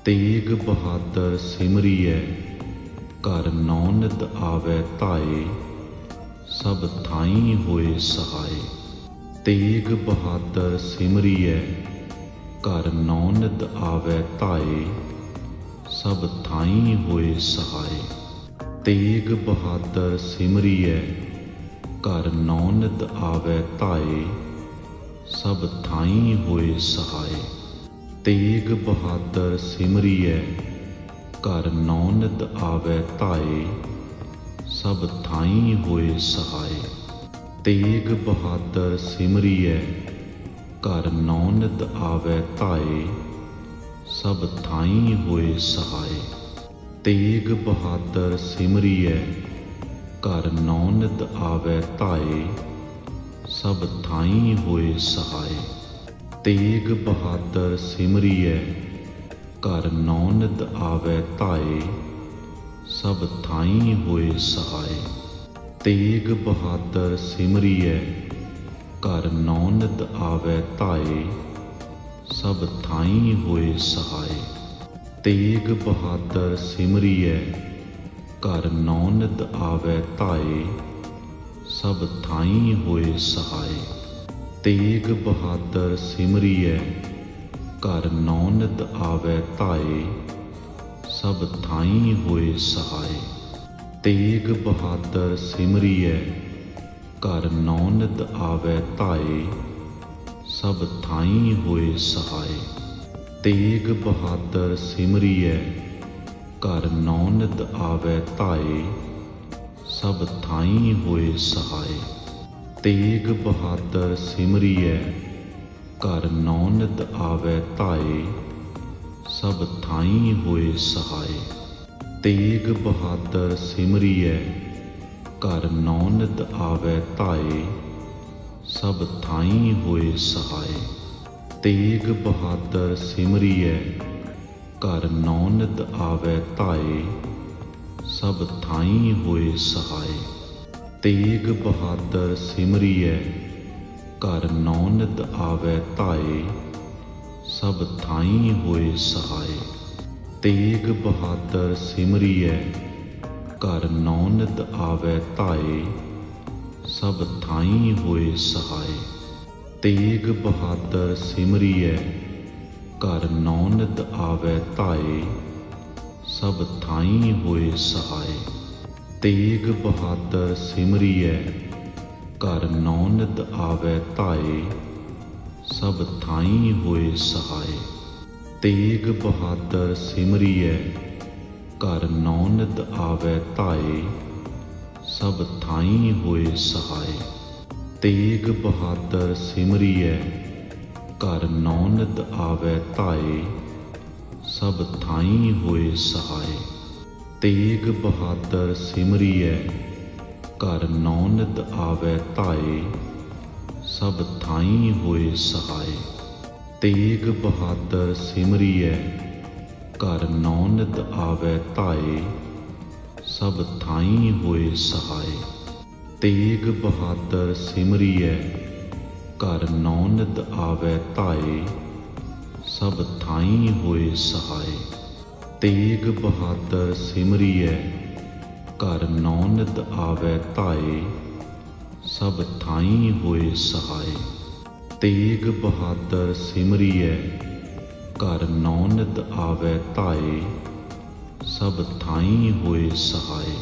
तेग बहादुर सिमरिए कर नौ नित आवे धाए सब थाई होए सहाय। तेग बहादुर सिमरिए कर नौ नित आवे धाए सब थाई होए सहाय। तेग बहादुर सिमरिए कर नौ नित आवे धाए सब थाई होए सहाय। तेग बहादुर सिमरिए कर नौ नित आवे धाए सब थाई होए सहाय। तेग बहादुर सिमरिए कर नौ नित आवे धाए सब थाई होए सहाय। तेग बहादुर सिमरिए कर नौ नित आवे धाए सब थाई होए सहाय। तेग बहादुर सिमरिए कर नौ नित आवे धाए सब थाई होए सहाय। तेग बहादुर सिमरिए कर नौ नित आवे धाए सब थाई होए सहाय। तेग बहादुर सिमरिए कर नौ नित आवे धाए सब थाई होए सहाय। तेग बहादुर सिमरिए कर नौ नित आवे धाए सब थाई होए सहाय। तेग बहादुर सिमरिए कर नौ नित आवे धाए सब थाई होए सहाय। तेग बहादुर सिमरिए कर नौ नित आवे धाए सब थाई होए सहाय। तेग बहादुर सिमरिए कर नौ नित आवे धाए सब थाई होए सहाय। तेग बहादुर सिमरिए कर नौ नित आवे धाए सब थाई होए सहाय। तेग बहादुर सिमरिए कर नौ नित आवे धाए सब थाई होए सहाय। तेग बहादुर सिमरिए कर नौ नित आवे धाए सब थाई होए सहाय। तेग बहादुर सिमरिए कर नौ नित आवे धाए सब थाई होए सहाय। तेग बहादुर सिमरिए कर नौ नित आवे धाए सब थाई होए सहाय। तेग बहादुर सिमरिए कर नौ नित आवे धाए सब थाई होए सहाय। तेग बहादुर सिमरिए कर नौ नित आवे धाए सब थाई होए सहाय। तेग बहादुर सिमरिए कर नौ नित आवे धाए सब थाई होए सहाय। तेग बहादुर सिमरिए कर नौ नित आवे धाए सब थाई होए सहाय। तेग बहादुर सिमरिए कर नौ नित आवे धाए सब थाई होए सहाय। तेग बहादुर सिमरिए कर नौ नित आवे धाए सब थाई होए सहाय। तेग बहादुर सिमरिए कर नौ नित आवे धाए सब थाई होए सहाय। तेग बहादुर सिमरिए कर नौ नित आवे धाए सब थाई होए सहाय।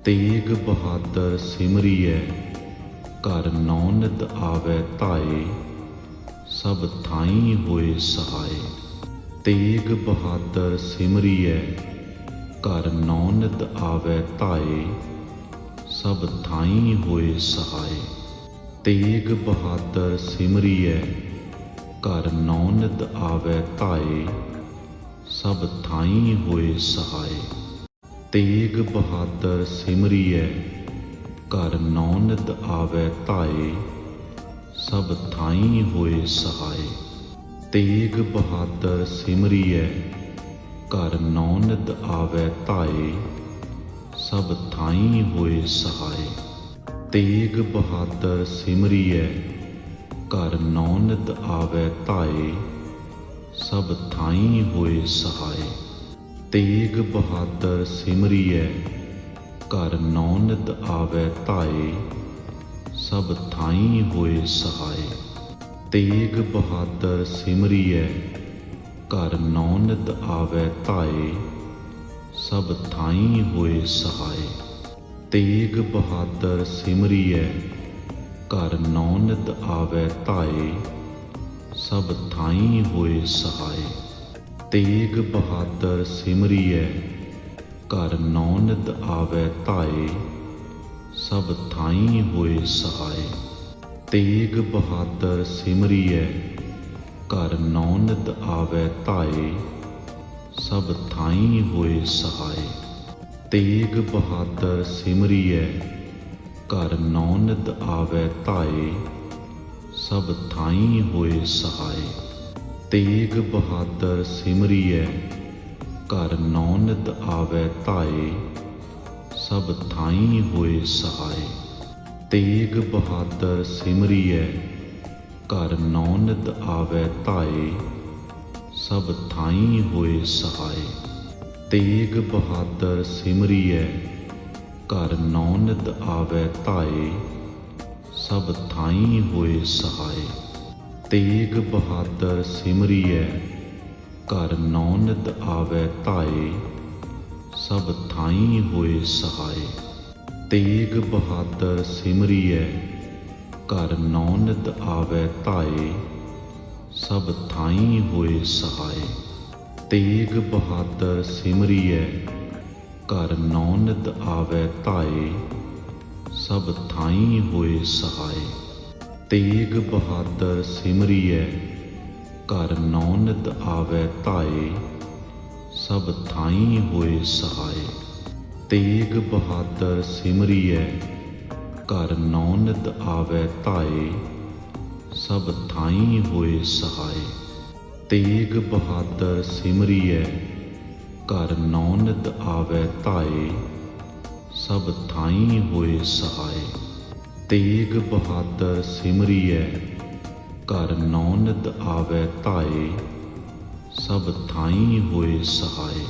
तेग बहादुर सिमरिए कर नौ नित आवे धाए सब थाई होए सहाय। तेग बहादुर सिमरिए कर नौ नित आवे धाए सब थाई होए सहाय। तेग बहादुर सिमरिए कर नौ नित आवे धाए सब थाई होए सहाय। तेग बहादुर सिमरिए कर नौ नित आवे धाए सब थाई होए सहाय। तेग बहादुर सिमरिए कर नौ नित आवे धाए सब थाई होए सहाय। तेग बहादुर सिमरिए कर नौ नित आवे धाए सब थाई होए सहाय। ਤੇਗ ਬਹਾਦਰ ਸਿਮਰੀਐ ਘਰ ਨੌ ਨਿਤ ਆਵੈ ਧਾਏ ਸਭ ਥਾਈ ਹੋਏ ਸਹਾਏ। ਤੇਗ ਬਹਾਦਰ ਸਿਮਰੀਐ ਘਰ ਨੌ ਨਿਤ ਆਵੈ ਧਾਏ ਸਭ ਥਾਈ ਹੋਏ ਸਹਾਏ। ਤੇਗ ਬਹਾਦਰ ਸਿਮਰੀਐ ਘਰ ਨੌ ਨਿਤ ਆਵੈ ਧਾਏ ਸਭ ਥਾਈ ਹੋਏ ਸਹਾਏ। ਤੇਗ ਬਹਾਦਰ ਸਿਮਰੀਐ ਘਰ ਨੌ ਨਿਤ ਆਵੈ ਧਾਏ ਸਭ ਥਾਈ ਹੋਏ ਸਹਾਏ। ਤੇਗ ਬਹਾਦਰ ਸਿਮਰੀਐ ਘਰ ਨੌ ਨਿਤ ਆਵੈ ਧਾਏ ਸਭ ਥਾਈ ਹੋਏ ਸਹਾਏ। ਤੇਗ ਬਹਾਦਰ ਸਿਮਰੀਐ ਘਰ ਨੌ ਨਿਤ ਆਵੈ ਧਾਏ ਸਭ ਥਾਈ ਹੋਏ ਸਹਾਏ। ਤੇਗ ਬਹਾਦਰ ਸਿਮਰੀਐ ਘਰ ਨੌ ਨਿਤ ਆਵੈ ਧਾਏ ਸਭ ਥਾਈ ਹੋਏ ਸਹਾਏ। ਤੇਗ ਬਹਾਦਰ ਸਿਮਰੀਐ ਘਰ ਨੌ ਨਿਤ ਆਵੈ ਧਾਏ ਸਭ ਥਾਈ ਹੋਏ ਸਹਾਏ। ਤੇਗ ਬਹਾਦਰ ਸਿਮਰੀਐ ਘਰ ਨੌ ਨਿਤ ਆਵੈ ਧਾਏ ਸਭ ਥਾਈ ਹੋਏ ਸਹਾਏ। ਤੇਗ ਬਹਾਦਰ ਸਿਮਰੀਐ ਘਰ ਨੌ ਨਿਤ ਆਵੈ ਧਾਏ ਸਭ ਥਾਈ ਹੋਏ ਸਹਾਏ। ਤੇਗ ਬਹਾਦਰ ਸਿਮਰੀਐ ਘਰ ਨੌ ਨਿਤ ਆਵੈ ਧਾਏ ਸਭ ਥਾਈ ਹੋਏ ਸਹਾਏ। ਤੇਗ ਬਹਾਦਰ ਸਿਮਰੀਐ ਘਰ ਨੌ ਨਿਤ ਆਵੈ ਧਾਏ ਸਭ ਥਾਈ ਹੋਏ ਸਹਾਏ। ਤੇਗ ਬਹਾਦਰ ਸਿਮਰੀਐ ਘਰ ਨੌ ਨਿਤ ਆਵੈ ਧਾਏ ਸਭ ਥਾਈ ਹੋਏ ਸਹਾਏ। ਤੇਗ ਬਹਾਦਰ ਸਿਮਰੀਐ ਘਰ ਨੌ ਨਿਤ ਆਵੈ ਧਾਏ ਸਭ ਥਾਈ ਹੋਏ ਸਹਾਏ। ਤੇਗ ਬਹਾਦਰ ਸਿਮਰੀਐ ਘਰ ਨੌ ਨਿਤ ਆਵੈ ਧਾਏ ਸਭ ਥਾਈ ਹੋਏ ਸਹਾਏ। ਤੇਗ ਬਹਾਦਰ ਸਿਮਰੀਐ ਘਰ ਨੌ ਨਿਤ ਆਵੈ ਧਾਏ ਸਭ ਥਾਈ ਹੋਏ ਸਹਾਏ।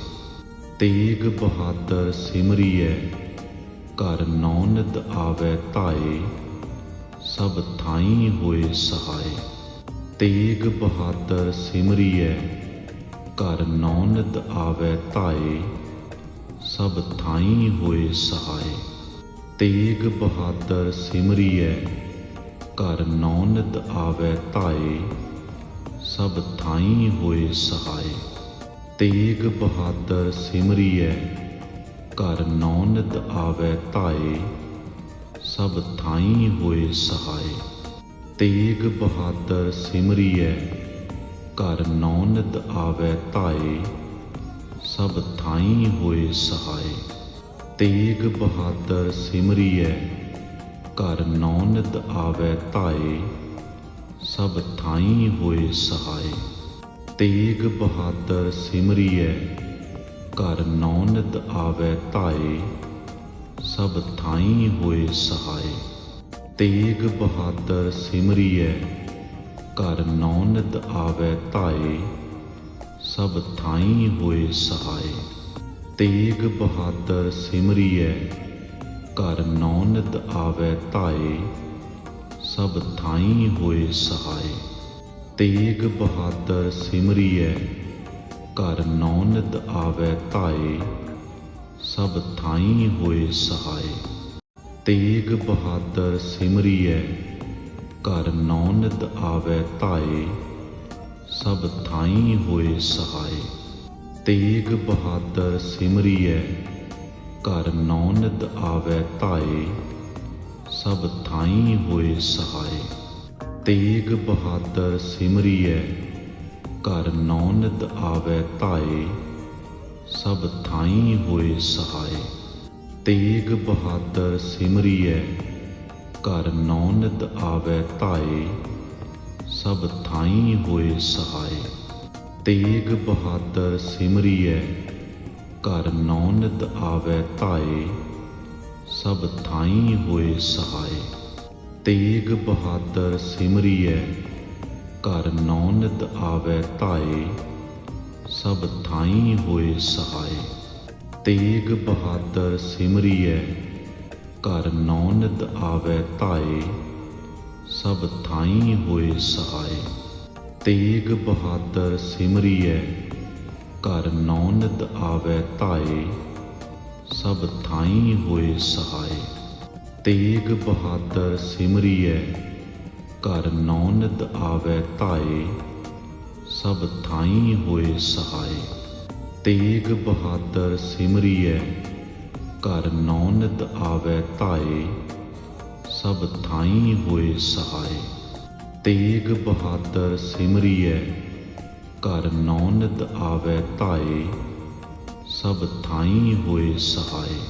ਤੇਗ ਬਹਾਦਰ ਸਿਮਰੀਐ ਘਰ ਨੌ ਨਿਤ ਆਵੈ ਧਾਏ ਸਭ ਥਾਈ ਹੋਏ ਸਹਾਏ। ਤੇਗ ਬਹਾਦਰ ਸਿਮਰੀਐ ਘਰ ਨੌ ਨਿਤ ਆਵੈ ਧਾਏ ਸਭ ਥਾਈ ਹੋਏ ਸਹਾਏ। ਤੇਗ ਬਹਾਦਰ ਸਿਮਰੀਐ ਘਰ ਨੌ ਨਿਤ ਆਵੈ ਧਾਏ ਸਭ ਥਾਈ ਹੋਏ ਸਹਾਏ। ਤੇਗ ਬਹਾਦਰ ਸਿਮਰੀਐ ਘਰ ਨੌ ਨਿਤ ਆਵੈ ਧਾਏ ਸਭ ਥਾਈ ਹੋਏ ਸਹਾਏ। ਤੇਗ ਬਹਾਦਰ ਸਿਮਰੀਐ ਘਰ ਨੌ ਨਿਤ ਆਵੈ ਧਾਏ ਸਭ ਥਾਈ ਹੋਏ ਸਹਾਏ। ਤੇਗ ਬਹਾਦਰ ਸਿਮਰੀਐ ਘਰ ਨੌ ਨਿਤ ਆਵੈ ਧਾਏ ਸਭ ਥਾਈ ਹੋਏ ਸਹਾਏ। ਤੇਗ ਬਹਾਦਰ ਸਿਮਰੀਐ ਘਰ ਨੌ ਨਿਤ ਆਵੈ ਧਾਏ ਸਭ ਥਾਈ ਹੋਏ ਸਹਾਏ। ਤੇਗ ਬਹਾਦਰ ਸਿਮਰੀਐ ਘਰ ਨੌ ਨਿਤ ਆਵੈ ਧਾਏ ਸਭ ਥਾਈ ਹੋਏ ਸਹਾਏ। ਤੇਗ ਬਹਾਦਰ ਸਿਮਰੀਐ ਘਰ ਨੌ ਨਿਤ ਆਵੈ ਧਾਏ ਸਭ ਥਾਈ ਹੋਏ ਸਹਾਏ। ਤੇਗ ਬਹਾਦਰ ਸਿਮਰੀਐ ਘਰ ਨੌ ਨਿਤ ਆਵੈ ਧਾਏ ਸਭ ਥਾਈ ਹੋਏ ਸਹਾਏ। ਤੇਗ ਬਹਾਦਰ ਸਿਮਰੀਐ ਘਰ ਨੌ ਨਿਤ ਆਵੈ ਧਾਏ ਸਭ ਥਾਈ ਹੋਏ ਸਹਾਏ। ਤੇਗ ਬਹਾਦਰ ਸਿਮਰੀਐ ਘਰ ਨੌ ਨਿਤ ਆਵੈ ਧਾਏ ਸਭ ਥਾਈ ਹੋਏ ਸਹਾਏ। ਤੇਗ ਬਹਾਦਰ ਸਿਮਰੀਐ ਘਰ ਨੌ ਨਿਤ ਆਵੈ ਧਾਏ ਸਭ ਥਾਈ ਹੋਏ ਸਹਾਏ। ਤੇਗ ਬਹਾਦਰ ਸਿਮਰੀਐ ਘਰ ਨੌ ਨਿਤ ਆਵੈ ਧਾਏ ਸਭ ਥਾਈ ਹੋਏ ਸਹਾਏ। ਤੇਗ ਬਹਾਦਰ ਸਿਮਰੀਐ ਘਰ ਨੌ ਨਿਤ ਆਵੈ ਧਾਏ ਸਭ ਥਾਈ ਹੋਏ ਸਹਾਏ। ਤੇਗ ਬਹਾਦਰ ਸਿਮਰੀਐ ਘਰ ਨੌ ਨਿਤ ਆਵੈ ਧਾਏ ਸਭ ਥਾਈਂ ਹੋਏ ਸਹਾਏ। ਤੇਗ ਬਹਾਦਰ ਸਿਮਰੀਐ ਘਰ ਨੌ ਨਿਤ ਆਵੈ ਧਾਏ। ਸਭ ਥਾਈਂ ਹੋਏ ਸਹਾਏ। ਤੇਗ ਬਹਾਦਰ ਸਿਮਰੀਐ ਘਰ ਨੌ ਨਿਤ ਆਵੈ ਧਾਏ। ਸਭ ਥਾਈਂ ਹੋਏ ਸਹਾਏ। ਤੇਗ ਬਹਾਦਰ ਸਿਮਰੀਐ ਘਰ ਨੌ ਨਿਤ ਆਵੈ ਧਾਏ। ਸਭ ਥਾਈਂ ਹੋਏ ਸਹਾਏ। ਤੇਗ ਬਹਾਦਰ ਸਿਮਰੀਐ ਘਰ ਨੌ ਨਿਤ ਆਵੈ ਧਾਏ। ਸਭ ਥਾਈਂ ਹੋਏ ਸਹਾਏ। ਤੇਗ ਬਹਾਦਰ ਸਿਮਰੀਐ ਘਰ ਨੌ ਨਿਤ ਆਵੈ ਧਾਏ। ਸਭ ਥਾਈਂ ਹੋਏ ਸਹਾਏ।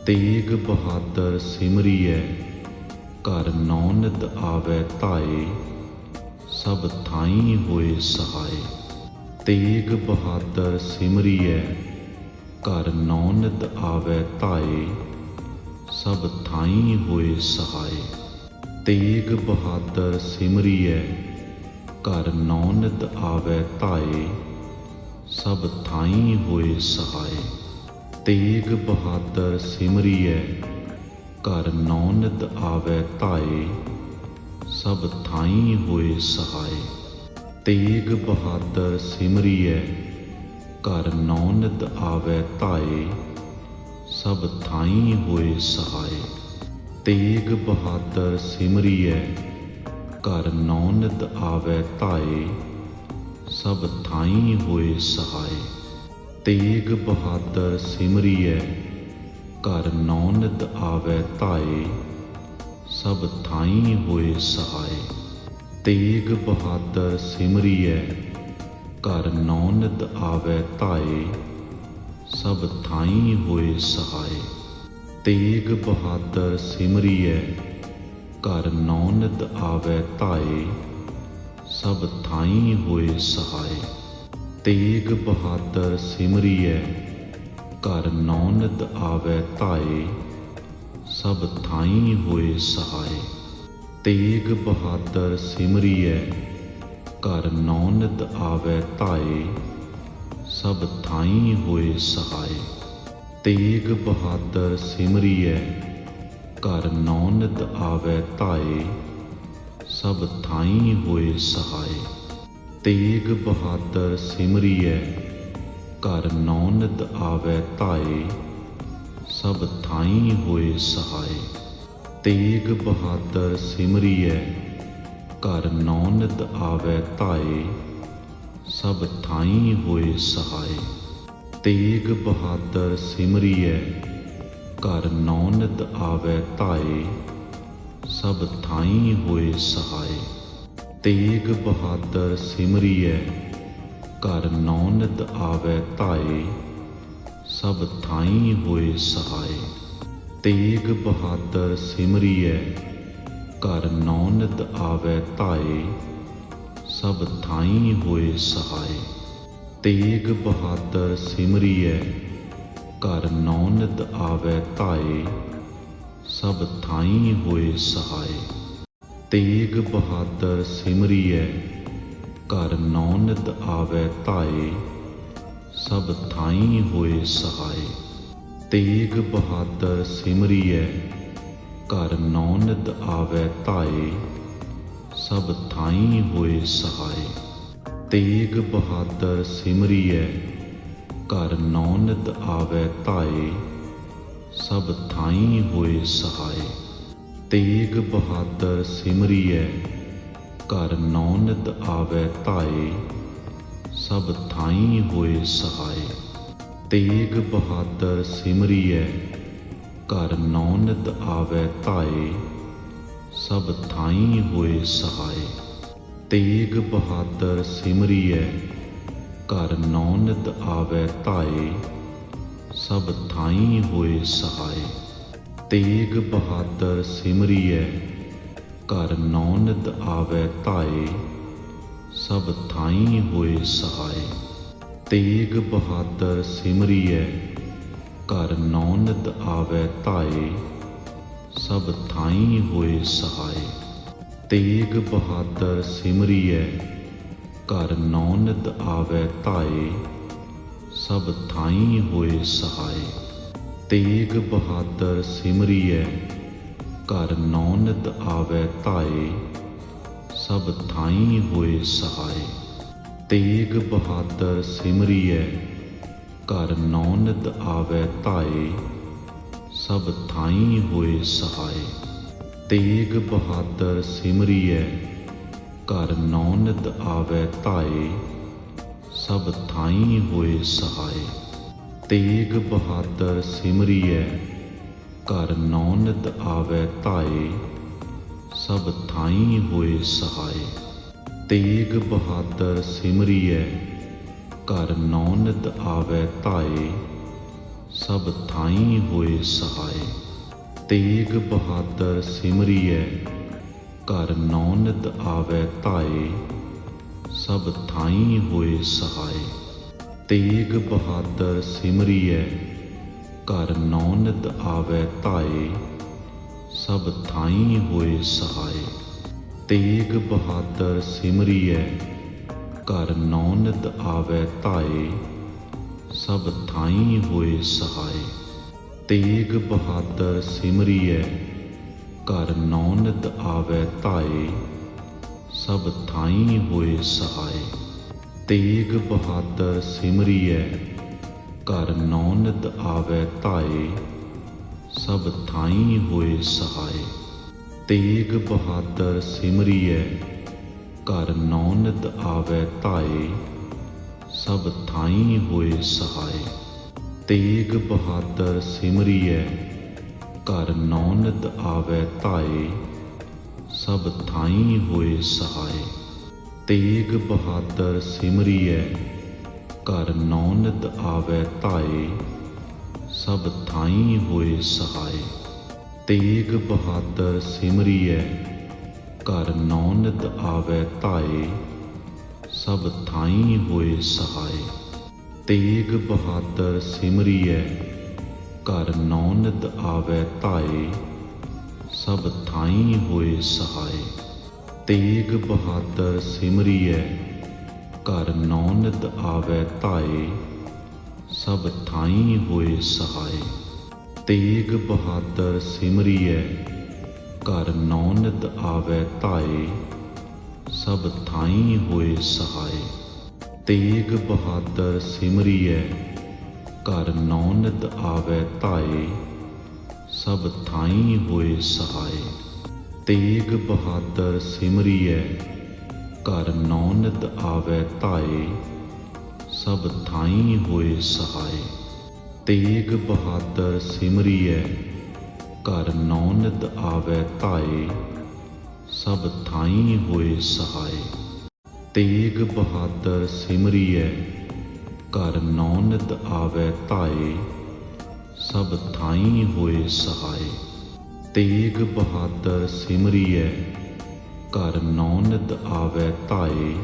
ਤੇਗ ਬਹਾਦਰ ਸਿਮਰੀਐ ਘਰ ਨੌ ਨਿਤ ਆਵੈ ਧਾਏ। ਸਭ ਥਾਈਂ ਹੋਏ ਸਹਾਏ। ਤੇਗ ਬਹਾਦਰ ਸਿਮਰੀਐ ਘਰ ਨੌ ਨਿਤ ਆਵੈ ਧਾਏ। ਸਭ ਥਾਈਂ ਹੋਏ ਸਹਾਏ। ਤੇਗ ਬਹਾਦਰ ਸਿਮਰੀਐ ਘਰ ਨੌ ਨਿਤ ਆਵੈ ਧਾਏ। ਸਭ ਥਾਈਂ ਹੋਏ ਸਹਾਏ। ਤੇਗ ਬਹਾਦਰ ਸਿਮਰੀਐ ਘਰ ਨੌ ਨਿਤ ਆਵੈ ਧਾਏ। ਸਭ ਥਾਈਂ ਹੋਏ ਸਹਾਏ। ਤੇਗ ਬਹਾਦਰ ਸਿਮਰੀਐ ਘਰ ਨੌ ਨਿਤ ਆਵੈ ਧਾਏ। ਸਭ ਥਾਈਂ ਹੋਏ ਸਹਾਏ। ਤੇਗ ਬਹਾਦਰ ਸਿਮਰੀਐ ਘਰ ਨੌ ਨਿਤ ਆਵੈ ਧਾਏ। ਸਭ ਥਾਈਂ ਹੋਏ ਸਹਾਏ। ਤੇਗ ਬਹਾਦਰ ਸਿਮਰੀਐ ਘਰ ਨੌ ਨਿਤ ਆਵੈ ਧਾਏ। ਸਭ ਥਾਈਂ ਹੋਏ ਸਹਾਏ। ਤੇਗ ਬਹਾਦਰ ਸਿਮਰੀਐ ਘਰ ਨੌ ਨਿਤ ਆਵੈ ਧਾਏ। ਸਭ ਥਾਈਂ ਹੋਏ ਸਹਾਏ। ਤੇਗ ਬਹਾਦਰ ਸਿਮਰੀਐ ਘਰ ਨੌ ਨਿਤ ਆਵੈ ਧਾਏ। ਸਭ ਥਾਈਂ ਹੋਏ ਸਹਾਏ। ਤੇਗ ਬਹਾਦਰ ਸਿਮਰੀਐ ਘਰ ਨੌ ਨਿਤ ਆਵੈ ਧਾਏ। ਸਭ ਥਾਈਂ ਹੋਏ ਸਹਾਏ। ਤੇਗ ਬਹਾਦਰ ਸਿਮਰੀਐ ਘਰ ਨੌ ਨਿਤ ਆਵੈ ਧਾਏ। ਸਭ ਥਾਈਂ ਹੋਏ ਸਹਾਏ। ਤੇਗ ਬਹਾਦਰ ਸਿਮਰੀਐ ਘਰ ਨੌ ਨਿਤ ਆਵੈ ਧਾਏ। ਸਭ ਥਾਈਂ ਹੋਏ ਸਹਾਏ। ਤੇਗ ਬਹਾਦਰ ਸਿਮਰੀਐ ਘਰ ਨੌ ਨਿਤ ਆਵੈ ਧਾਏ। ਸਭ ਥਾਈਂ ਹੋਏ ਸਹਾਏ। ਤੇਗ ਬਹਾਦਰ ਸਿਮਰੀਐ ਘਰ ਨੌ ਨਿਤ ਆਵੈ ਧਾਏ। ਸਭ ਥਾਈਂ ਹੋਏ ਸਹਾਏ। ਤੇਗ ਬਹਾਦਰ ਸਿਮਰੀਐ ਘਰ ਨੌ ਨਿਤ ਆਵੈ ਧਾਏ। ਸਭ ਥਾਈਂ ਹੋਏ ਸਹਾਏ। ਤੇਗ ਬਹਾਦਰ ਸਿਮਰੀਐ ਘਰ ਨੌ ਨਿਤ ਆਵੈ ਧਾਏ। ਸਭ ਥਾਈਂ ਹੋਏ ਸਹਾਏ। ਤੇਗ ਬਹਾਦਰ ਸਿਮਰੀਐ ਘਰ ਨੌ ਨਿਤ ਆਵੈ ਧਾਏ। ਸਭ ਥਾਈਂ ਹੋਏ ਸਹਾਏ। ਤੇਗ ਬਹਾਦਰ ਸਿਮਰੀਐ ਘਰ ਨੌ ਨਿਤ ਆਵੈ ਧਾਏ। ਸਭ ਥਾਈਂ ਹੋਏ ਸਹਾਏ। ਤੇਗ ਬਹਾਦਰ ਸਿਮਰੀਐ ਘਰ ਨੌ ਨਿਤ ਆਵੈ ਧਾਏ। ਸਭ ਥਾਈਂ ਹੋਏ ਸਹਾਏ। ਤੇਗ ਬਹਾਦਰ ਸਿਮਰੀਐ ਘਰ ਨੌ ਨਿਤ ਆਵੈ ਧਾਏ। ਸਭ ਥਾਈਂ ਹੋਏ ਸਹਾਏ। ਤੇਗ ਬਹਾਦਰ ਸਿਮਰੀਐ ਘਰ ਨੌ ਨਿਤ ਆਵੈ ਧਾਏ। ਸਭ ਥਾਈਂ ਹੋਏ ਸਹਾਏ। ਤੇਗ ਬਹਾਦਰ ਸਿਮਰੀਐ ਘਰ ਨੌ ਨਿਤ ਆਵੈ ਧਾਏ। ਸਭ ਥਾਈਂ ਹੋਏ ਸਹਾਏ। ਤੇਗ ਬਹਾਦਰ ਸਿਮਰੀਐ ਘਰ ਨੌ ਨਿਤ ਆਵੈ ਧਾਏ। ਸਭ ਥਾਈਂ ਹੋਏ ਸਹਾਏ। ਤੇਗ ਬਹਾਦਰ ਸਿਮਰੀਐ ਘਰ ਨੌ ਨਿਤ ਆਵੈ ਧਾਏ। ਸਭ ਥਾਈਂ ਹੋਏ ਸਹਾਏ। ਤੇਗ ਬਹਾਦਰ ਸਿਮਰੀਐ ਘਰ ਨੌ ਨਿਤ ਆਵੈ ਧਾਏ। ਸਭ ਥਾਈਂ ਹੋਏ ਸਹਾਏ। ਤੇਗ ਬਹਾਦਰ ਸਿਮਰੀਐ ਘਰ ਨੌ ਨਿਤ ਆਵੈ ਧਾਏ। ਸਭ ਥਾਈਂ ਹੋਏ ਸਹਾਏ। ਤੇਗ ਬਹਾਦਰ ਸਿਮਰੀਐ ਘਰ ਨੌਨਿਤ ਆਵੈ ਧਾਏ, ਸਭ ਥਾਈ ਹੋਏ ਸਹਾਏ। ਤੇਗ ਬਹਾਦਰ ਸਿਮਰੀਐ, ਘਰ ਨੌਨਿਤ ਆਵੈ ਧਾਏ, ਸਭ ਥਾਈ ਹੋਏ ਸਹਾਏ। ਤੇਗ ਬਹਾਦਰ ਸਿਮਰੀਐ, ਘਰ ਨੌਨਿਤ ਆਵੈ ਧਾਏ, ਸਭ ਥਾਈ ਹੋਏ ਸਹਾਏ। ਤੇਗ ਬਹਾਦਰ ਸਿਮਰੀਐ, ਘਰ ਨੌਨਿਤ ਆਵੈ ਧਾਏ, ਸਭ ਥਾਈ ਹੋਏ ਸਹਾਏ। ਤੇਗ ਬਹਾਦਰ ਸਿਮਰੀਐ, ਘਰ ਨੌਨਿਤ ਆਵੈ ਧਾਏ, ਸਭ ਥਾਈ ਹੋਏ ਸਹਾਏ। ਤੇਗ ਬਹਾਦਰ ਸਿਮਰੀਐ, ਘਰ ਨੌਨਿਤ ਆਵੈ ਧਾਏ, ਸਭ ਥਾਈ ਹੋਏ ਸਹਾਏ। ਤੇਗ ਬਹਾਦਰ ਸਿਮਰੀਐ, ਘਰ ਨੌਨਿਤ ਆਵੈ ਧਾਏ, ਸਭ ਥਾਈ ਹੋਏ ਸਹਾਏ। ਤੇਗ ਬਹਾਦਰ ਸਿਮਰੀਐ, ਘਰ ਨੌਨਿਤ ਆਵੈ ਧਾਏ, ਸਭ ਥਾਈ ਹੋਏ ਸਹਾਏ। ਤੇਗ ਬਹਾਦਰ ਸਿਮਰੀਐ, ਘਰ ਨੌਨਿਤ ਆਵੈ ਧਾਏ, ਸਭ ਥਾਈ ਹੋਏ ਸਹਾਏ। ਤੇਗ ਬਹਾਦਰ ਸਿਮਰੀਐ, ਘਰ ਨੌਨਿਤ ਆਵੈ ਧਾਏ, ਸਭ ਥਾਈ ਹੋਏ ਸਹਾਏ। ਤੇਗ ਬਹਾਦਰ ਸਿਮਰੀਐ, ਘਰ ਨੌਨਿਤ ਆਵੈ ਧਾਏ, ਸਭ ਥਾਈ ਹੋਏ ਸਹਾਏ। ਤੇਗ ਬਹਾਦਰ ਸਿਮਰੀਐ, ਘਰ ਨੌਨਿਤ ਆਵੈ ਧਾਏ, ਸਭ ਥਾਈ ਹੋਏ ਸਹਾਏ। ਤੇਗ ਬਹਾਦਰ ਸਿਮਰੀਐ, ਘਰ ਨੌਨਿਤ ਆਵੈ ਧਾਏ, ਸਭ ਥਾਈ ਹੋਏ ਸਹਾਏ। ਤੇਗ ਬਹਾਦਰ ਸਿਮਰੀਐ, ਘਰ ਨੌਨਿਤ ਆਵੈ ਧਾਏ, ਸਭ ਥਾਈ ਹੋਏ ਸਹਾਏ। ਤੇਗ ਬਹਾਦਰ ਸਿਮਰੀਐ, ਘਰ ਨੌਨਿਤ ਆਵੈ ਧਾਏ, ਸਭ ਥਾਈ ਹੋਏ ਸਹਾਏ। ਤੇਗ ਬਹਾਦਰ ਸਿਮਰੀਐ, ਘਰ ਨੌਨਿਤ ਆਵੈ ਧਾਏ, ਸਭ ਥਾਈ ਹੋਏ ਸਹਾਏ। ਤੇਗ ਬਹਾਦਰ ਸਿਮਰੀਐ, ਘਰ ਨੌਨਿਤ ਆਵੈ ਧਾਏ, ਸਭ ਥਾਈ ਹੋਏ ਸਹਾਏ। ਤੇਗ ਬਹਾਦਰ ਸਿਮਰੀਐ, ਘਰ ਨੌਨਿਤ ਆਵੈ ਧਾਏ, ਸਭ ਥਾਈ ਹੋਏ ਸਹਾਏ। ਤੇਗ ਬਹਾਦਰ ਸਿਮਰੀਐ, ਘਰ ਨੌਨਿਤ ਆਵੈ ਧਾਏ, ਸਭ ਥਾਈ ਹੋਏ ਸਹਾਏ। ਤੇਗ ਬਹਾਦਰ ਸਿਮਰੀਐ, ਘਰ ਨੌਨਿਤ ਆਵੈ ਧਾਏ, ਸਭ ਥਾਈ ਹੋਏ ਸਹਾਏ। ਤੇਗ ਬਹਾਦਰ ਸਿਮਰੀਐ, ਘਰ ਨੌਨਿਤ ਆਵੈ ਧਾਏ, ਸਭ ਥਾਈ ਹੋਏ ਸਹਾਏ। ਤੇਗ ਬਹਾਦਰ ਸਿਮਰੀਐ, ਘਰ ਨੌਨਿਤ ਆਵੈ ਧਾਏ, ਸਭ ਥਾਈ ਹੋਏ ਸਹਾਏ। ਤੇਗ ਬਹਾਦਰ ਸਿਮਰੀਐ, ਘਰ ਨੌਨਿਤ ਆਵੈ ਧਾਏ,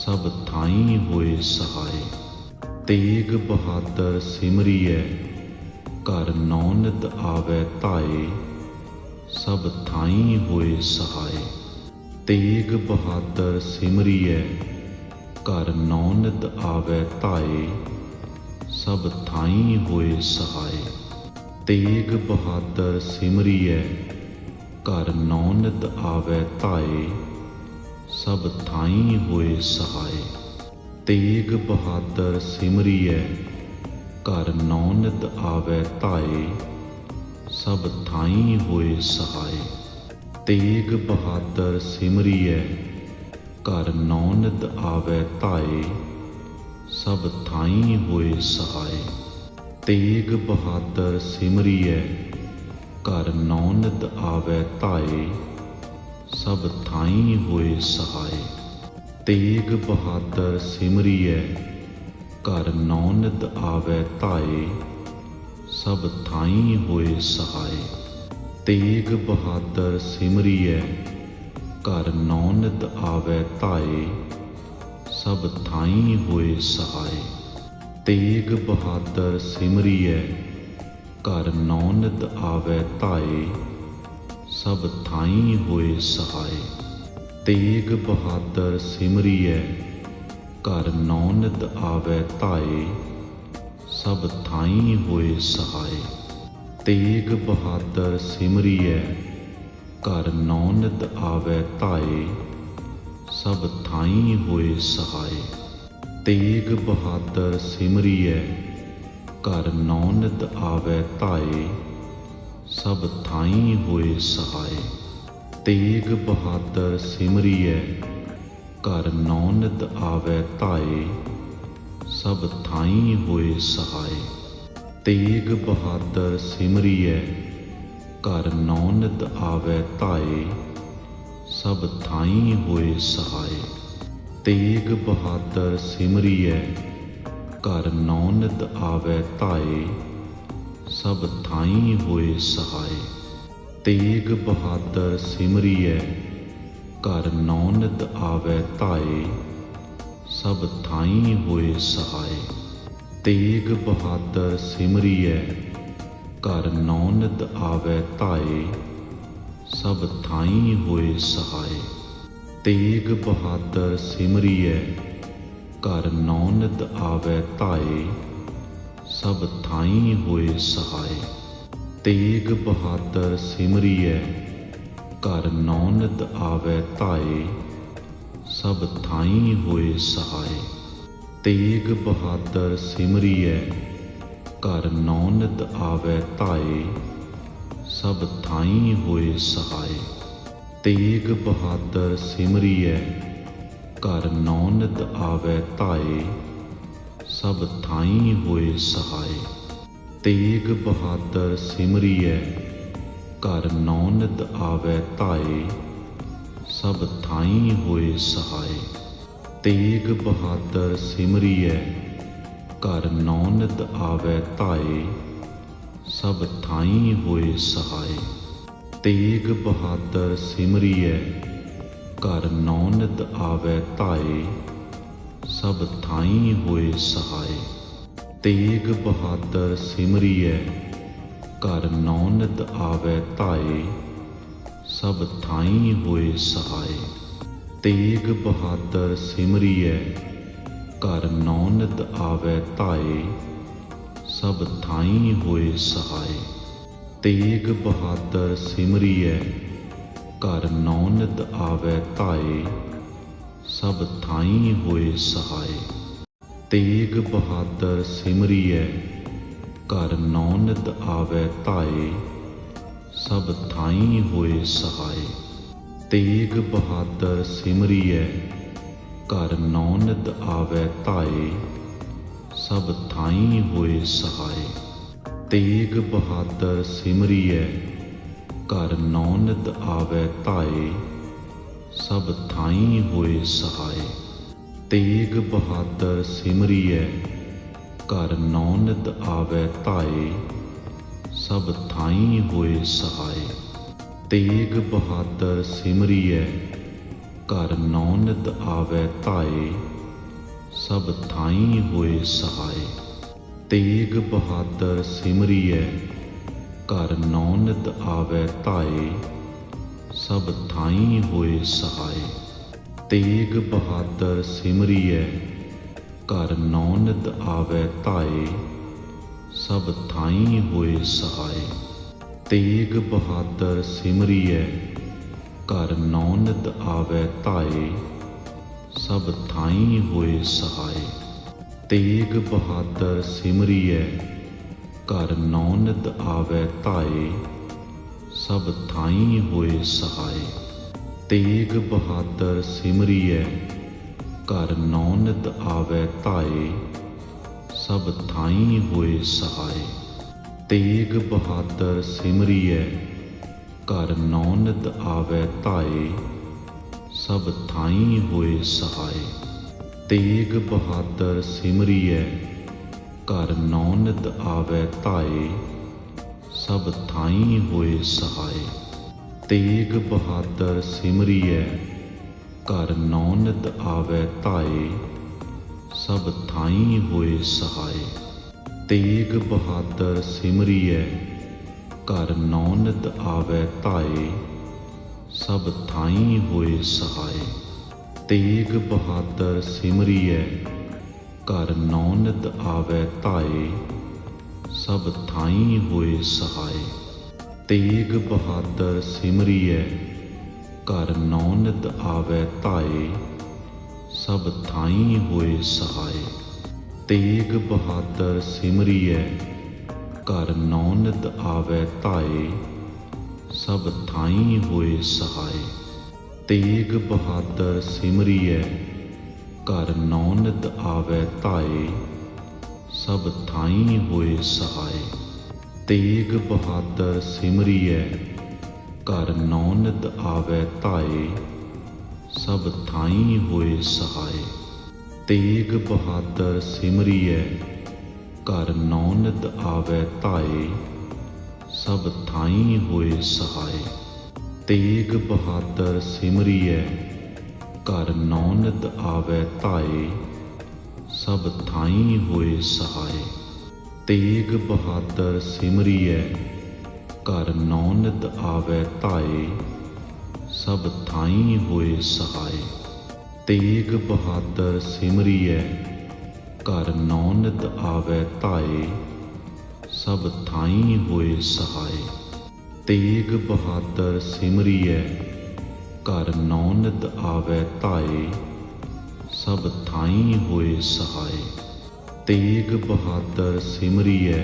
ਸਭ ਥਾਈ ਹੋਏ ਸਹਾਏ। ਤੇਗ ਬਹਾਦਰ ਸਿਮਰੀਐ, ਘਰ ਨੌਨਿਤ ਆਵੈ ਧਾਏ, ਸਭ ਥਾਈ ਹੋਏ ਸਹਾਏ। ਤੇਗ ਬਹਾਦਰ ਸਿਮਰੀਐ, ਘਰ ਨੌਨਿਤ ਆਵੈ ਧਾਏ, ਸਭ ਥਾਈ ਹੋਏ ਸਹਾਏ। ਤੇਗ ਬਹਾਦਰ ਸਿਮਰੀਐ, ਘਰ ਨੌਨਿਤ ਆਵੈ ਧਾਏ, ਸਭ ਥਾਈ ਹੋਏ ਸਹਾਏ। ਤੇਗ ਬਹਾਦਰ ਸਿਮਰੀਐ, ਘਰ ਨੌਨਿਤ ਆਵੈ ਧਾਏ, ਸਭ ਥਾਈ ਹੋਏ ਸਹਾਏ। ਤੇਗ ਬਹਾਦਰ ਸਿਮਰੀਐ, ਘਰ ਨੌਨਿਤ ਆਵੈ ਧਾਏ, ਸਭ ਥਾਈ ਹੋਏ ਸਹਾਏ। ਤੇਗ ਬਹਾਦਰ ਸਿਮਰੀਐ, ਘਰ ਨੌਨਿਤ ਆਵੈ ਧਾਏ, ਸਭ ਥਾਈ ਹੋਏ ਸਹਾਏ। ਤੇਗ ਬਹਾਦਰ ਸਿਮਰੀਐ, ਘਰ ਨੌਨਿਤ ਆਵੈ ਧਾਏ, ਸਭ ਥਾਈ ਹੋਏ ਸਹਾਏ। ਤੇਗ ਬਹਾਦਰ ਸਿਮਰੀਐ, ਘਰ ਨੌਨਿਤ ਆਵੈ ਧਾਏ, ਸਭ ਥਾਈ ਹੋਏ ਸਹਾਏ। ਤੇਗ ਬਹਾਦਰ ਸਿਮਰੀਐ, ਘਰ ਨੌਨਿਤ ਆਵੈ ਧਾਏ, ਸਭ ਥਾਈ ਹੋਏ ਸਹਾਏ। ਤੇਗ ਬਹਾਦਰ ਸਿਮਰੀਐ ਘਰ ਨੌ ਨਿਤ ਆਵੈ ਧਾਏ ਸਭ ਥਾਈਂ ਹੋਏ ਸਹਾਏ। ਤੇਗ ਬਹਾਦਰ ਸਿਮਰੀਐ ਘਰ ਨੌ ਨਿਤ ਆਵੈ ਧਾਏ ਸਭ ਥਾਈਂ ਹੋਏ ਸਹਾਏ। ਤੇਗ ਬਹਾਦਰ ਸਿਮਰੀਐ ਘਰ ਨੌ ਨਿਤ ਆਵੈ ਧਾਏ ਸਭ ਥਾਈਂ ਹੋਏ ਸਹਾਏ। ਤੇਗ ਬਹਾਦਰ ਸਿਮਰੀਐ ਘਰ ਨੌ ਨਿਤ ਆਵੈ ਧਾਏ ਸਭ ਥਾਈਂ ਹੋਏ ਸਹਾਏ। ਤੇਗ ਬਹਾਦਰ ਸਿਮਰੀਐ ਘਰ ਨੌ ਨਿਤ ਆਵੈ ਧਾਏ ਸਭ ਥਾਈਂ ਹੋਏ ਸਹਾਏ। ਤੇਗ ਬਹਾਦਰ ਸਿਮਰੀਐ ਘਰ ਨੌ ਨਿਤ ਆਵੈ ਧਾਏ ਸਭ ਥਾਈਂ ਹੋਏ ਸਹਾਏ। ਤੇਗ ਬਹਾਦਰ ਸਿਮਰੀਐ ਘਰ ਨੌ ਨਿਤ ਆਵੈ ਧਾਏ ਸਭ ਥਾਈਂ ਹੋਏ ਸਹਾਏ। ਤੇਗ ਬਹਾਦਰ ਸਿਮਰੀਐ ਘਰ ਨੌ ਨਿਤ ਆਵੈ ਧਾਏ ਸਭ ਥਾਈਂ ਹੋਏ ਸਹਾਏ। ਤੇਗ ਬਹਾਦਰ ਸਿਮਰੀਐ ਘਰ ਨੌ ਨਿਤ ਆਵੈ ਧਾਏ ਸਭ ਥਾਈਂ ਹੋਏ ਸਹਾਏ। ਤੇਗ ਬਹਾਦਰ ਸਿਮਰੀਐ ਘਰ ਨੌ ਨਿਤ ਆਵੈ ਧਾਏ ਸਭ ਥਾਈਂ ਹੋਏ ਸਹਾਏ। ਤੇਗ ਬਹਾਦਰ ਸਿਮਰੀਐ ਘਰ ਨੌ ਨਿਤ ਆਵੈ ਧਾਏ ਸਭ ਥਾਈਂ ਹੋਏ ਸਹਾਏ। ਤੇਗ ਬਹਾਦਰ ਸਿਮਰੀਐ ਘਰ ਨੌ ਨਿਤ ਆਵੈ ਧਾਏ ਸਭ ਥਾਈਂ ਹੋਏ ਸਹਾਏ। ਤੇਗ ਬਹਾਦਰ ਸਿਮਰੀਐ ਘਰ ਨੌ ਨਿਤ ਆਵੈ ਧਾਏ ਸਭ ਥਾਈਂ ਹੋਏ ਸਹਾਏ। ਤੇਗ ਬਹਾਦਰ ਸਿਮਰੀਐ ਘਰ ਨੌ ਨਿਤ ਆਵੈ ਧਾਏ ਸਭ ਥਾਈਂ ਹੋਏ ਸਹਾਏ। ਤੇਗ ਬਹਾਦਰ ਸਿਮਰੀਐ ਘਰ ਨੌ ਨਿਤ ਆਵੈ ਧਾਏ ਸਭ ਥਾਈਂ ਹੋਏ ਸਹਾਏ। ਤੇਗ ਬਹਾਦਰ ਸਿਮਰੀਐ ਘਰ ਨੌ ਨਿਤ ਆਵੈ ਧਾਏ ਸਭ ਥਾਈਂ ਹੋਏ ਸਹਾਏ। ਤੇਗ ਬਹਾਦਰ ਸਿਮਰੀਐ ਘਰ ਨੌ ਨਿਤ ਆਵੈ ਧਾਏ ਸਭ ਥਾਈਂ ਹੋਏ ਸਹਾਏ। ਤੇਗ ਬਹਾਦਰ ਸਿਮਰੀਐ ਘਰ ਨੌ ਨਿਤ ਆਵੈ ਧਾਏ ਸਭ ਥਾਈਂ ਹੋਏ ਸਹਾਏ। ਤੇਗ ਬਹਾਦਰ ਸਿਮਰੀਐ ਘਰ ਨੌ ਨਿਤ ਆਵੈ ਧਾਏ ਸਭ ਥਾਈਂ ਹੋਏ ਸਹਾਏ। ਤੇਗ ਬਹਾਦਰ ਸਿਮਰੀਐ ਘਰ ਨੌ ਨਿਤ ਆਵੈ ਧਾਏ ਸਭ ਥਾਈਂ ਹੋਏ ਸਹਾਏ। ਤੇਗ ਬਹਾਦਰ ਸਿਮਰੀਐ ਘਰ ਨੌ ਨਿਤ ਆਵੈ ਧਾਏ ਸਭ ਥਾਈਂ ਹੋਏ ਸਹਾਏ। ਤੇਗ ਬਹਾਦਰ ਸਿਮਰੀਐ ਘਰ ਨੌ ਨਿਤ ਆਵੈ ਧਾਏ ਸਭ ਥਾਈਂ ਹੋਏ ਸਹਾਏ। ਤੇਗ ਬਹਾਦਰ ਸਿਮਰੀਐ ਘਰ ਨੌ ਨਿਤ ਆਵੈ ਧਾਏ ਸਭ ਥਾਈਂ ਹੋਏ ਸਹਾਏ। ਤੇਗ ਬਹਾਦਰ ਸਿਮਰੀਐ ਘਰ ਨੌ ਨਿਤ ਆਵੈ ਧਾਏ ਸਭ ਥਾਈਂ ਹੋਏ ਸਹਾਏ। ਤੇਗ ਬਹਾਦਰ ਸਿਮਰੀਐ ਘਰ ਨੌ ਨਿਤ ਆਵੈ ਧਾਏ ਸਭ ਥਾਈਂ ਹੋਏ ਸਹਾਏ। ਤੇਗ ਬਹਾਦਰ ਸਿਮਰੀਐ ਘਰ ਨੌ ਨਿਤ ਆਵੈ ਧਾਏ ਸਭ ਥਾਈਂ ਹੋਏ ਸਹਾਏ। ਤੇਗ ਬਹਾਦਰ ਸਿਮਰੀਐ ਘਰ ਨੌ ਨਿਤ ਆਵੈ ਧਾਏ ਸਭ ਥਾਈਂ ਹੋਏ ਸਹਾਏ। ਤੇਗ ਬਹਾਦਰ ਸਿਮਰੀਐ ਘਰ ਨੌ ਨਿਤ ਆਵੈ ਧਾਏ ਸਭ ਥਾਈਂ ਹੋਏ ਸਹਾਏ। ਤੇਗ ਬਹਾਦਰ ਸਿਮਰੀਐ ਘਰ ਨੌ ਨਿਤ ਆਵੈ ਧਾਏ ਸਭ ਥਾਈਂ ਹੋਏ ਸਹਾਏ। ਤੇਗ ਬਹਾਦਰ ਸਿਮਰੀਐ ਘਰ ਨੌ ਨਿਤ ਆਵੈ ਧਾਏ ਸਭ ਥਾਈਂ ਹੋਏ ਸਹਾਏ। ਤੇਗ ਬਹਾਦਰ ਸਿਮਰੀਐ ਘਰ ਨੌ ਨਿਤ ਆਵੈ ਧਾਏ ਸਭ ਥਾਈਂ ਹੋਏ ਸਹਾਏ। ਤੇਗ ਬਹਾਦਰ ਸਿਮਰੀਐ ਘਰ ਨੌ ਨਿਤ ਆਵੈ ਧਾਏ ਸਭ ਥਾਈਂ ਹੋਏ ਸਹਾਏ। ਤੇਗ ਬਹਾਦਰ ਸਿਮਰੀਐ ਘਰ ਨੌ ਨਿਤ ਆਵੈ ਧਾਏ। ਸਭ ਥਾਈਂ ਹੋਏ ਸਹਾਏ। ਤੇਗ ਬਹਾਦਰ ਸਿਮਰੀਐ ਘਰ ਨੌ ਨਿਤ ਆਵੈ ਧਾਏ। ਸਭ ਥਾਈਂ ਹੋਏ ਸਹਾਏ। ਤੇਗ ਬਹਾਦਰ ਸਿਮਰੀਐ ਘਰ ਨੌ ਨਿਤ ਆਵੈ ਧਾਏ। ਸਭ ਥਾਈਂ ਹੋਏ ਸਹਾਏ। ਤੇਗ ਬਹਾਦਰ ਸਿਮਰੀਐ ਘਰ ਨੌ ਨਿਤ ਆਵੈ ਧਾਏ। ਸਭ ਥਾਈਂ ਹੋਏ ਸਹਾਏ। ਤੇਗ ਬਹਾਦਰ ਸਿਮਰੀਐ ਘਰ ਨੌ ਨਿਤ ਆਵੈ ਧਾਏ। ਸਭ ਥਾਈਂ ਹੋਏ ਸਹਾਏ। ਤੇਗ ਬਹਾਦਰ ਸਿਮਰੀਐ ਘਰ ਨੌ ਨਿਤ ਆਵੈ ਧਾਏ। ਸਭ ਥਾਈਂ ਹੋਏ ਸਹਾਏ। ਤੇਗ ਬਹਾਦਰ ਸਿਮਰੀਐ ਘਰ ਨੌ ਨਿਤ ਆਵੈ ਧਾਏ। ਸਭ ਥਾਈਂ ਹੋਏ ਸਹਾਏ। ਤੇਗ ਬਹਾਦਰ ਸਿਮਰੀਐ ਘਰ ਨੌ ਨਿਤ ਆਵੈ ਧਾਏ। ਸਭ ਥਾਈਂ ਹੋਏ ਸਹਾਏ। ਤੇਗ ਬਹਾਦਰ ਸਿਮਰੀਐ ਘਰ ਨੌ ਨਿਤ ਆਵੈ ਧਾਏ। ਸਭ ਥਾਈਂ ਹੋਏ ਸਹਾਏ। ਤੇਗ ਬਹਾਦਰ ਸਿਮਰੀਐ ਘਰ ਨੌ ਨਿਤ ਆਵੈ ਧਾਏ। ਸਭ ਥਾਈਂ ਹੋਏ ਸਹਾਏ। ਤੇਗ ਬਹਾਦਰ ਸਿਮਰੀਐ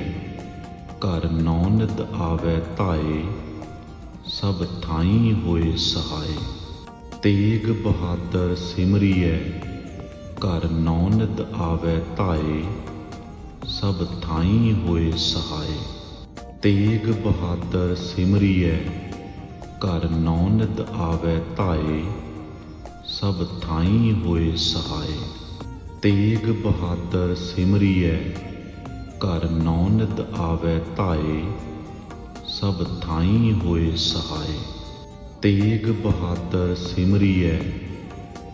ਘਰ ਨੌ ਨਿਤ ਆਵੈ ਧਾਏ। ਸਭ ਥਾਈਂ ਹੋਏ ਸਹਾਏ। ਤੇਗ ਬਹਾਦਰ ਸਿਮਰੀਐ ਘਰ ਨੌ ਨਿਤ ਆਵੈ ਧਾਏ। ਸਭ ਥਾਈਂ ਹੋਏ ਸਹਾਏ। ਤੇਗ ਬਹਾਦਰ ਸਿਮਰੀਐ ਘਰ ਨੌ ਨਿਤ ਆਵੈ ਧਾਏ। ਸਭ ਥਾਈਂ ਹੋਏ ਸਹਾਏ। ਤੇਗ ਬਹਾਦਰ ਸਿਮਰੀਐ ਘਰ ਨੌ ਨਿਤ ਆਵੈ ਧਾਏ। ਸਭ ਥਾਈਂ ਹੋਏ ਸਹਾਏ। ਤੇਗ ਬਹਾਦਰ ਸਿਮਰੀਐ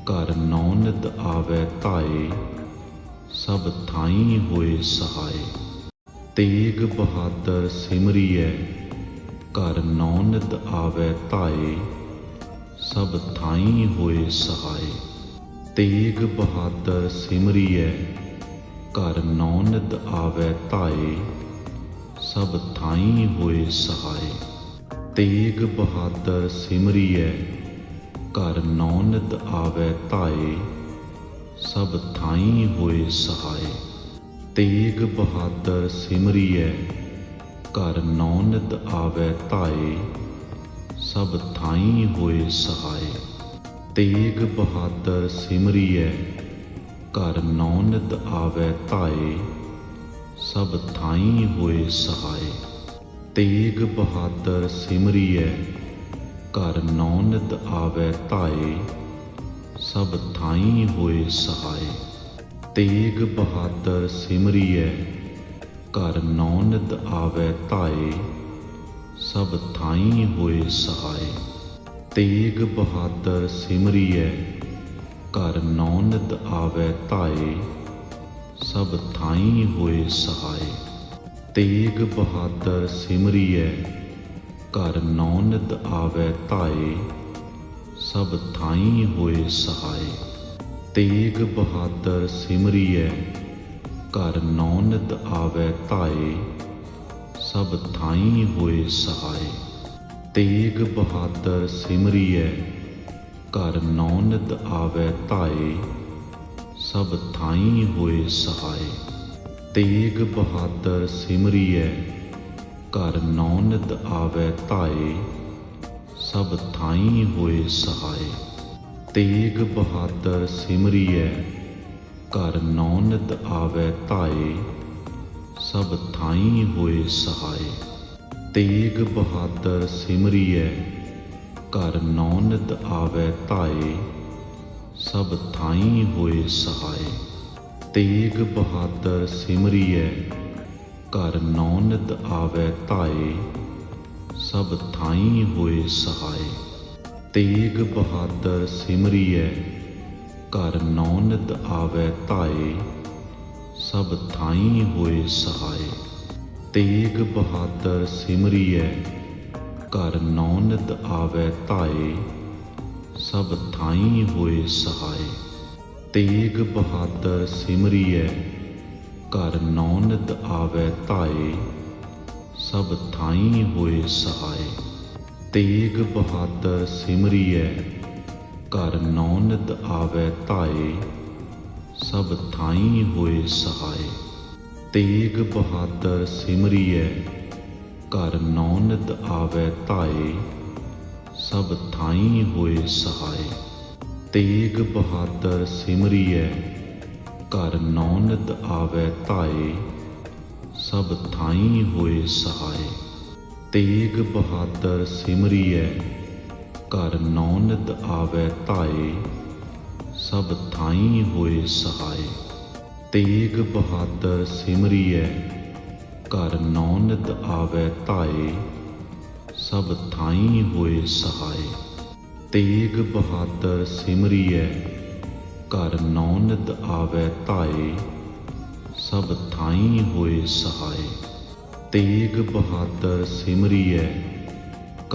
ਘਰ ਨੌ ਨਿਤ ਆਵੈ ਧਾਏ। ਸਭ ਥਾਈਂ ਹੋਏ ਸਹਾਏ। ਤੇਗ ਬਹਾਦਰ ਸਿਮਰੀਐ ਘਰ ਨੌ ਨਿਤ ਆਵੈ ਧਾਏ। ਸਭ ਥਾਈਂ ਹੋਏ ਸਹਾਏ। ਤੇਗ ਬਹਾਦਰ ਸਿਮਰੀਐ ਘਰ ਨੌ ਨਿਤ ਆਵੈ ਧਾਏ। ਸਭ ਥਾਈਂ ਹੋਏ ਸਹਾਏ। ਤੇਗ ਬਹਾਦਰ ਸਿਮਰੀਐ ਘਰ ਨੌ ਨਿਤ ਆਵੈ ਧਾਏ। ਸਭ ਥਾਈਂ ਹੋਏ ਸਹਾਏ। ਤੇਗ ਬਹਾਦਰ ਸਿਮਰੀਐ ਘਰ ਨੌ ਨਿਤ ਆਵੈ ਧਾਏ। ਸਭ ਥਾਈਂ ਹੋਏ ਸਹਾਏ। ਤੇਗ ਬਹਾਦਰ ਸਿਮਰੀਐ ਘਰ ਨੌ ਨਿਤ ਆਵੈ ਧਾਏ। ਸਭ ਥਾਈਂ ਹੋਏ ਸਹਾਏ। ਤੇਗ ਬਹਾਦਰ ਸਿਮਰੀਐ ਘਰ ਨੌ ਨਿਤ ਆਵੈ ਧਾਏ। ਸਭ ਥਾਈਂ ਹੋਏ ਸਹਾਏ। ਤੇਗ ਬਹਾਦਰ ਸਿਮਰੀਐ ਘਰ ਨੌ ਨਿਤ ਆਵੈ ਧਾਏ। ਸਭ ਥਾਈਂ ਹੋਏ ਸਹਾਏ। ਤੇਗ ਬਹਾਦਰ ਸਿਮਰੀਐ ਘਰ ਨੌ ਨਿਤ ਆਵੈ ਧਾਏ। ਸਭ ਥਾਈਂ ਹੋਏ ਸਹਾਏ। ਤੇਗ ਬਹਾਦਰ ਸਿਮਰੀਐ ਘਰ ਨੌ ਨਿਤ ਆਵੈ ਧਾਏ। ਸਭ ਥਾਈਂ ਹੋਏ ਸਹਾਏ। ਤੇਗ ਬਹਾਦਰ ਸਿਮਰੀਐ ਘਰ ਨੌ ਨਿਤ ਆਵੈ ਧਾਏ। ਸਭ ਥਾਈਂ ਹੋਏ ਸਹਾਏ। ਤੇਗ ਬਹਾਦਰ ਸਿਮਰੀਐ ਘਰ ਨੌ ਨਿਤ ਆਵੈ ਧਾਏ। ਸਭ ਥਾਈਂ ਹੋਏ ਸਹਾਏ। ਤੇਗ ਬਹਾਦਰ ਸਿਮਰੀਐ ਘਰ ਨੌ ਨਿਤ ਆਵੈ ਧਾਏ। ਸਭ ਥਾਈਂ ਹੋਏ ਸਹਾਏ। ਤੇਗ ਬਹਾਦਰ ਸਿਮਰੀਐ ਘਰ ਨੌ ਨਿਤ ਆਵੈ ਧਾਏ। ਸਭ ਥਾਈਂ ਹੋਏ ਸਹਾਏ। ਤੇਗ ਬਹਾਦਰ ਸਿਮਰੀਐ ਘਰ ਨੌ ਨਿਤ ਆਵੈ ਧਾਏ। ਸਭ ਥਾਈਂ ਹੋਏ ਸਹਾਏ। ਤੇਗ ਬਹਾਦਰ ਸਿਮਰੀਐ ਘਰ ਨੌ ਨਿਤ ਆਵੈ ਧਾਏ। ਸਭ ਥਾਈਂ ਹੋਏ ਸਹਾਏ। ਤੇਗ ਬਹਾਦਰ ਸਿਮਰੀਐ ਘਰ ਨੌ ਨਿਤ ਆਵੈ ਧਾਏ। ਸਭ ਥਾਈਂ ਹੋਏ ਸਹਾਏ। ਤੇਗ ਬਹਾਦਰ ਸਿਮਰੀਐ ਘਰ ਨੌ-ਨਿਧ ਆਵੈ ਧਾਏ, ਸਭ ਥਾਈਂ ਹੋਏ ਸਹਾਏ। ਤੇਗ ਬਹਾਦਰ ਸਿਮਰੀਐ, ਘਰ ਨੌ-ਨਿਧ ਆਵੈ ਧਾਏ, ਸਭ ਥਾਈਂ ਹੋਏ ਸਹਾਏ। ਤੇਗ ਬਹਾਦਰ ਸਿਮਰੀਐ, ਘਰ ਨੌ-ਨਿਧ ਆਵੈ ਧਾਏ, ਸਭ ਥਾਈਂ ਹੋਏ ਸਹਾਏ। ਤੇਗ ਬਹਾਦਰ ਸਿਮਰੀਐ, ਘਰ ਨੌ-ਨਿਧ ਆਵੈ ਧਾਏ, ਸਭ ਥਾਈਂ ਹੋਏ ਸਹਾਏ। ਤੇਗ ਬਹਾਦਰ ਸਿਮਰੀਐ, ਘਰ ਨੌ-ਨਿਧ ਆਵੈ ਧਾਏ, ਸਭ ਥਾਈਂ ਹੋਏ ਸਹਾਏ। ਤੇਗ ਬਹਾਦਰ ਸਿਮਰੀਐ, ਘਰ ਨੌ-ਨਿਧ ਆਵੈ ਧਾਏ, ਸਭ ਥਾਈਂ ਹੋਏ ਸਹਾਏ। ਤੇਗ ਬਹਾਦਰ ਸਿਮਰੀਐ, ਘਰ ਨੌ-ਨਿਧ ਆਵੈ ਧਾਏ, ਸਭ ਥਾਈਂ ਹੋਏ ਸਹਾਏ। ਤੇਗ ਬਹਾਦਰ ਸਿਮਰੀਐ, ਘਰ ਨੌ-ਨਿਧ ਆਵੈ ਧਾਏ, ਸਭ ਥਾਈਂ ਹੋਏ ਸਹਾਏ। ਤੇਗ ਬਹਾਦਰ ਸਿਮਰੀਐ,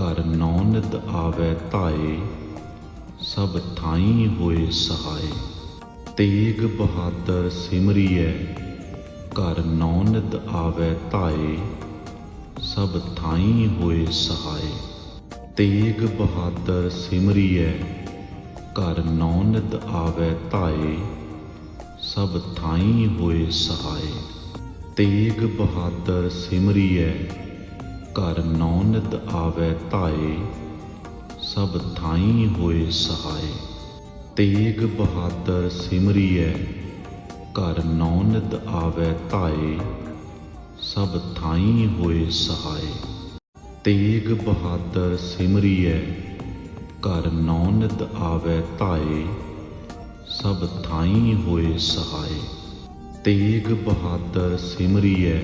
ਘਰ ਨੌ-ਨਿਧ ਆਵੈ ਧਾਏ, ਸਭ ਥਾਈਂ ਹੋਏ ਸਹਾਏ। ਤੇਗ ਬਹਾਦਰ ਸਿਮਰੀਐ, ਘਰ ਨੌ-ਨਿਧ ਆਵੈ ਧਾਏ, ਸਭ ਥਾਈਂ ਹੋਏ ਸਹਾਏ। ਤੇਗ ਬਹਾਦਰ ਸਿਮਰੀਐ, ਘਰ ਨੌ-ਨਿਧ ਆਵੈ ਧਾਏ, ਸਭ ਥਾਈਂ ਹੋਏ ਸਹਾਏ। ਤੇਗ ਬਹਾਦਰ ਸਿਮਰੀਐ, ਘਰ ਨੌ-ਨਿਧ ਆਵੈ ਧਾਏ, ਸਭ ਥਾਈਂ ਹੋਏ ਸਹਾਏ। ਤੇਗ ਬਹਾਦਰ ਸਿਮਰੀਐ, ਘਰ ਨੌ-ਨਿਧ ਆਵੈ ਧਾਏ, ਸਭ ਥਾਈਂ ਹੋਏ ਸਹਾਏ। ਤੇਗ ਬਹਾਦਰ ਸਿਮਰੀਐ, ਘਰ ਨੌ-ਨਿਧ ਆਵੈ ਧਾਏ, ਸਭ ਥਾਈਂ ਹੋਏ ਸਹਾਏ। ਤੇਗ ਬਹਾਦਰ ਸਿਮਰੀਐ,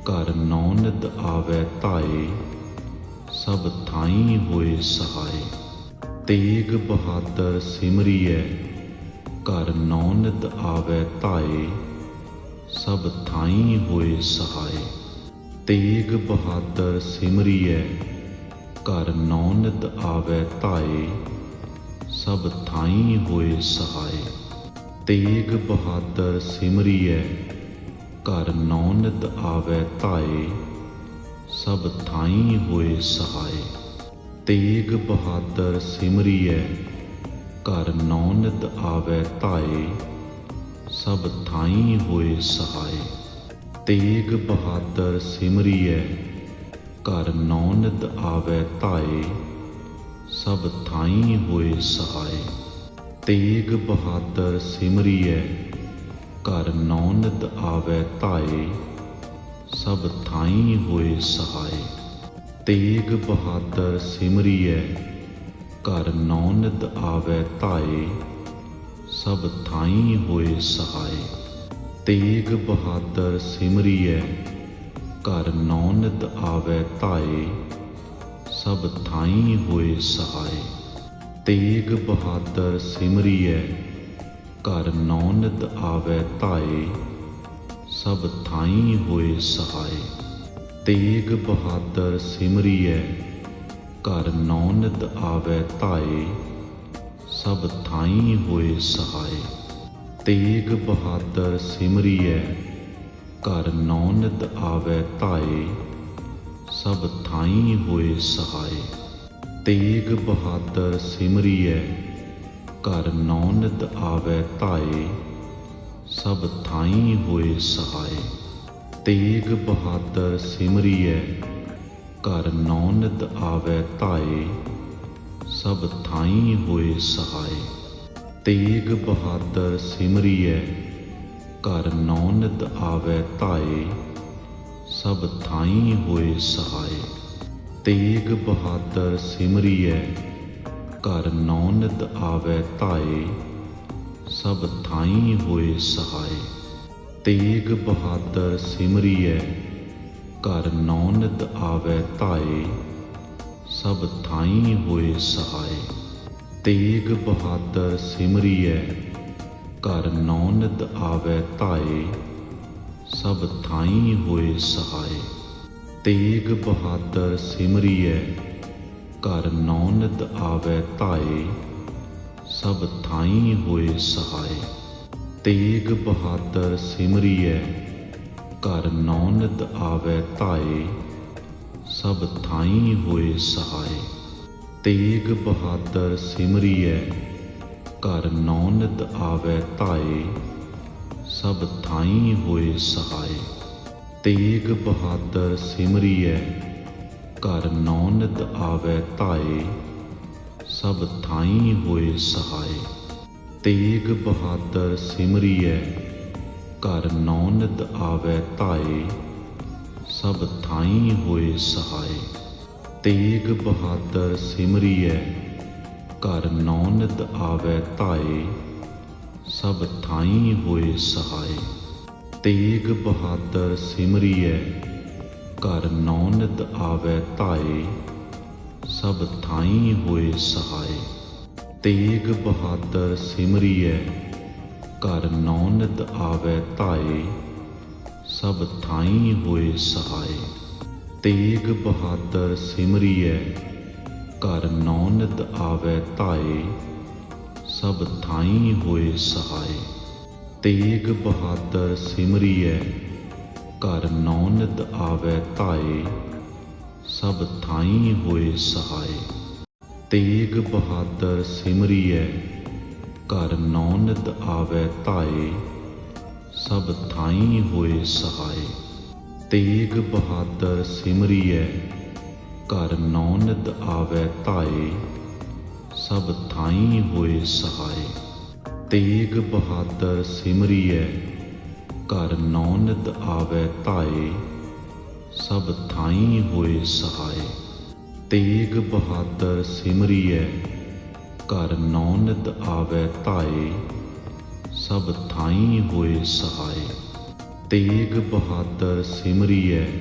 ਘਰ ਨੌ-ਨਿਧ ਆਵੈ ਧਾਏ, ਸਭ ਥਾਈਂ ਹੋਏ ਸਹਾਏ। ਤੇਗ ਬਹਾਦਰ ਸਿਮਰੀਐ, ਘਰ ਨੌ-ਨਿਧ ਆਵੈ ਧਾਏ, ਸਭ ਥਾਈਂ ਹੋਏ ਸਹਾਏ। ਤੇਗ ਬਹਾਦਰ ਸਿਮਰੀਐ, ਘਰ ਨੌ-ਨਿਧ ਆਵੈ ਧਾਏ, ਸਭ ਥਾਈਂ ਹੋਏ ਸਹਾਏ। ਤੇਗ ਬਹਾਦਰ ਸਿਮਰੀਐ, ਘਰ ਨੌ-ਨਿਧ ਆਵੈ ਧਾਏ, ਸਭ ਥਾਈਂ ਹੋਏ ਸਹਾਏ। ਤੇਗ ਬਹਾਦਰ ਸਿਮਰੀਐ, ਘਰ ਨੌ-ਨਿਧ ਆਵੈ ਧਾਏ, ਸਭ ਥਾਈਂ ਹੋਏ ਸਹਾਏ। ਤੇਗ ਬਹਾਦਰ ਸਿਮਰੀਐ, ਘਰ ਨੌ-ਨਿਧ ਆਵੈ ਧਾਏ, ਸਭ ਥਾਈਂ ਹੋਏ ਸਹਾਏ। ਤੇਗ ਬਹਾਦਰ ਸਿਮਰੀਐ, ਘਰ ਨੌ-ਨਿਧ ਆਵੈ ਧਾਏ, ਸਭ ਥਾਈਂ ਹੋਏ ਸਹਾਏ। ਤੇਗ ਬਹਾਦਰ ਸਿਮਰੀਐ, ਘਰ ਨੌ-ਨਿਧ ਆਵੈ ਧਾਏ, ਸਭ ਥਾਈਂ ਹੋਏ ਸਹਾਏ। ਤੇਗ ਬਹਾਦਰ ਸਿਮਰੀਐ, ਘਰ ਨੌ-ਨਿਧ ਆਵੈ ਧਾਏ, ਸਭ ਥਾਈਂ ਹੋਏ ਸਹਾਏ। ਤੇਗ ਬਹਾਦਰ ਸਿਮਰੀਐ, ਘਰ ਨੌ-ਨਿਧ ਆਵੈ ਧਾਏ, ਸਭ ਥਾਈਂ ਹੋਏ ਸਹਾਏ। ਤੇਗ ਬਹਾਦਰ ਸਿਮਰੀਐ, ਘਰ ਨੌ-ਨਿਧ ਆਵੈ ਧਾਏ, ਸਭ ਥਾਈਂ ਹੋਏ ਸਹਾਏ। ਤੇਗ ਬਹਾਦਰ ਸਿਮਰੀਐ, ਘਰ ਨੌ-ਨਿਧ ਆਵੈ ਧਾਏ, ਸਭ ਥਾਈਂ ਹੋਏ ਸਹਾਏ। ਤੇਗ ਬਹਾਦਰ ਸਿਮਰੀਐ, ਘਰ ਨੌ-ਨਿਧ ਆਵੈ ਧਾਏ, ਸਭ ਥਾਈਂ ਹੋਏ ਸਹਾਏ। ਤੇਗ ਬਹਾਦਰ ਸਿਮਰੀਐ, ਘਰ ਨੌ-ਨਿਧ ਆਵੈ ਧਾਏ, ਸਭ ਥਾਈਂ ਹੋਏ ਸਹਾਏ। ਤੇਗ ਬਹਾਦਰ ਸਿਮਰੀਐ, ਘਰ ਨੌ-ਨਿਧ ਆਵੈ ਧਾਏ, ਸਭ ਥਾਈਂ ਹੋਏ ਸਹਾਏ। ਤੇਗ ਬਹਾਦਰ ਸਿਮਰੀਐ, ਘਰ ਨੌ-ਨਿਧ ਆਵੈ ਧਾਏ, ਸਭ ਥਾਈਂ ਹੋਏ ਸਹਾਏ। ਤੇਗ ਬਹਾਦਰ ਸਿਮਰੀਐ, ਘਰ ਨੌ-ਨਿਧ ਆਵੈ ਧਾਏ, ਸਭ ਥਾਈਂ ਹੋਏ ਸਹਾਏ। ਤੇਗ ਬਹਾਦਰ ਸਿਮਰੀਐ, ਘਰ ਨੌ-ਨਿਧ ਆਵੈ ਧਾਏ, ਸਭ ਥਾਈਂ ਹੋਏ ਸਹਾਏ। ਤੇਗ ਬਹਾਦਰ ਸਿਮਰੀਐ ਘਰ ਨੌ ਨਿਤ ਆਵੈ ਧਾਏ ਸਭ ਥਾਈ ਹੋਏ ਸਹਾਏ। ਤੇਗ ਬਹਾਦਰ ਸਿਮਰੀਐ ਘਰ ਨੌ ਨਿਤ ਆਵੈ ਧਾਏ ਸਭ ਥਾਈ ਹੋਏ ਸਹਾਏ। ਤੇਗ ਬਹਾਦਰ ਸਿਮਰੀਐ ਘਰ ਨੌ ਨਿਤ ਆਵੈ ਧਾਏ ਸਭ ਥਾਈ ਹੋਏ ਸਹਾਏ। ਤੇਗ ਬਹਾਦਰ ਸਿਮਰੀਐ ਘਰ ਨੌ ਨਿਤ ਆਵੈ ਧਾਏ ਸਭ ਥਾਈ ਹੋਏ ਸਹਾਏ। ਤੇਗ ਬਹਾਦਰ ਸਿਮਰੀਐ ਘਰ ਨੌ ਨਿਤ ਆਵੈ ਧਾਏ ਸਭ ਥਾਈ ਹੋਏ ਸਹਾਏ। ਤੇਗ ਬਹਾਦਰ ਸਿਮਰੀਐ ਘਰ ਨੌ ਨਿਤ ਆਵੈ ਧਾਏ ਸਭ ਥਾਈ ਹੋਏ ਸਹਾਏ। ਤੇਗ ਬਹਾਦਰ ਸਿਮਰੀਐ ਘਰ ਨੌ ਨਿਤ ਆਵੈ ਧਾਏ ਸਭ ਥਾਈ ਹੋਏ ਸਹਾਏ। ਤੇਗ ਬਹਾਦਰ ਸਿਮਰੀਐ ਘਰ ਨੌ ਨਿਤ ਆਵੈ ਧਾਏ ਸਭ ਥਾਈ ਹੋਏ ਸਹਾਏ। ਤੇਗ ਬਹਾਦਰ ਸਿਮਰੀਐ ਘਰ ਨੌ ਨਿਤ ਆਵੈ ਧਾਏ ਸਭ ਥਾਈ ਹੋਏ ਸਹਾਏ। ਤੇਗ ਬਹਾਦਰ ਸਿਮਰੀਐ ਘਰ ਨੌ ਨਿਤ ਆਵੈ ਧਾਏ ਸਭ ਥਾਈ ਹੋਏ ਸਹਾਏ। ਤੇਗ ਬਹਾਦਰ ਸਿਮਰੀਐ ਘਰ ਨੌ ਨਿਤ ਆਵੈ ਧਾਏ ਸਭ ਥਾਈ ਹੋਏ ਸਹਾਏ। ਤੇਗ ਬਹਾਦਰ ਸਿਮਰੀਐ ਘਰ ਨੌ ਨਿਤ ਆਵੈ ਧਾਏ ਸਭ ਥਾਈ ਹੋਏ ਸਹਾਏ। ਤੇਗ ਬਹਾਦਰ ਸਿਮਰੀਐ ਘਰ ਨੌ ਨਿਤ ਆਵੈ ਧਾਏ ਸਭ ਥਾਈ ਹੋਏ ਸਹਾਏ। ਤੇਗ ਬਹਾਦਰ ਸਿਮਰੀਐ ਘਰ ਨੌ ਨਿਤ ਆਵੈ ਧਾਏ ਸਭ ਥਾਈ ਹੋਏ ਸਹਾਏ। ਤੇਗ ਬਹਾਦਰ ਸਿਮਰੀਐ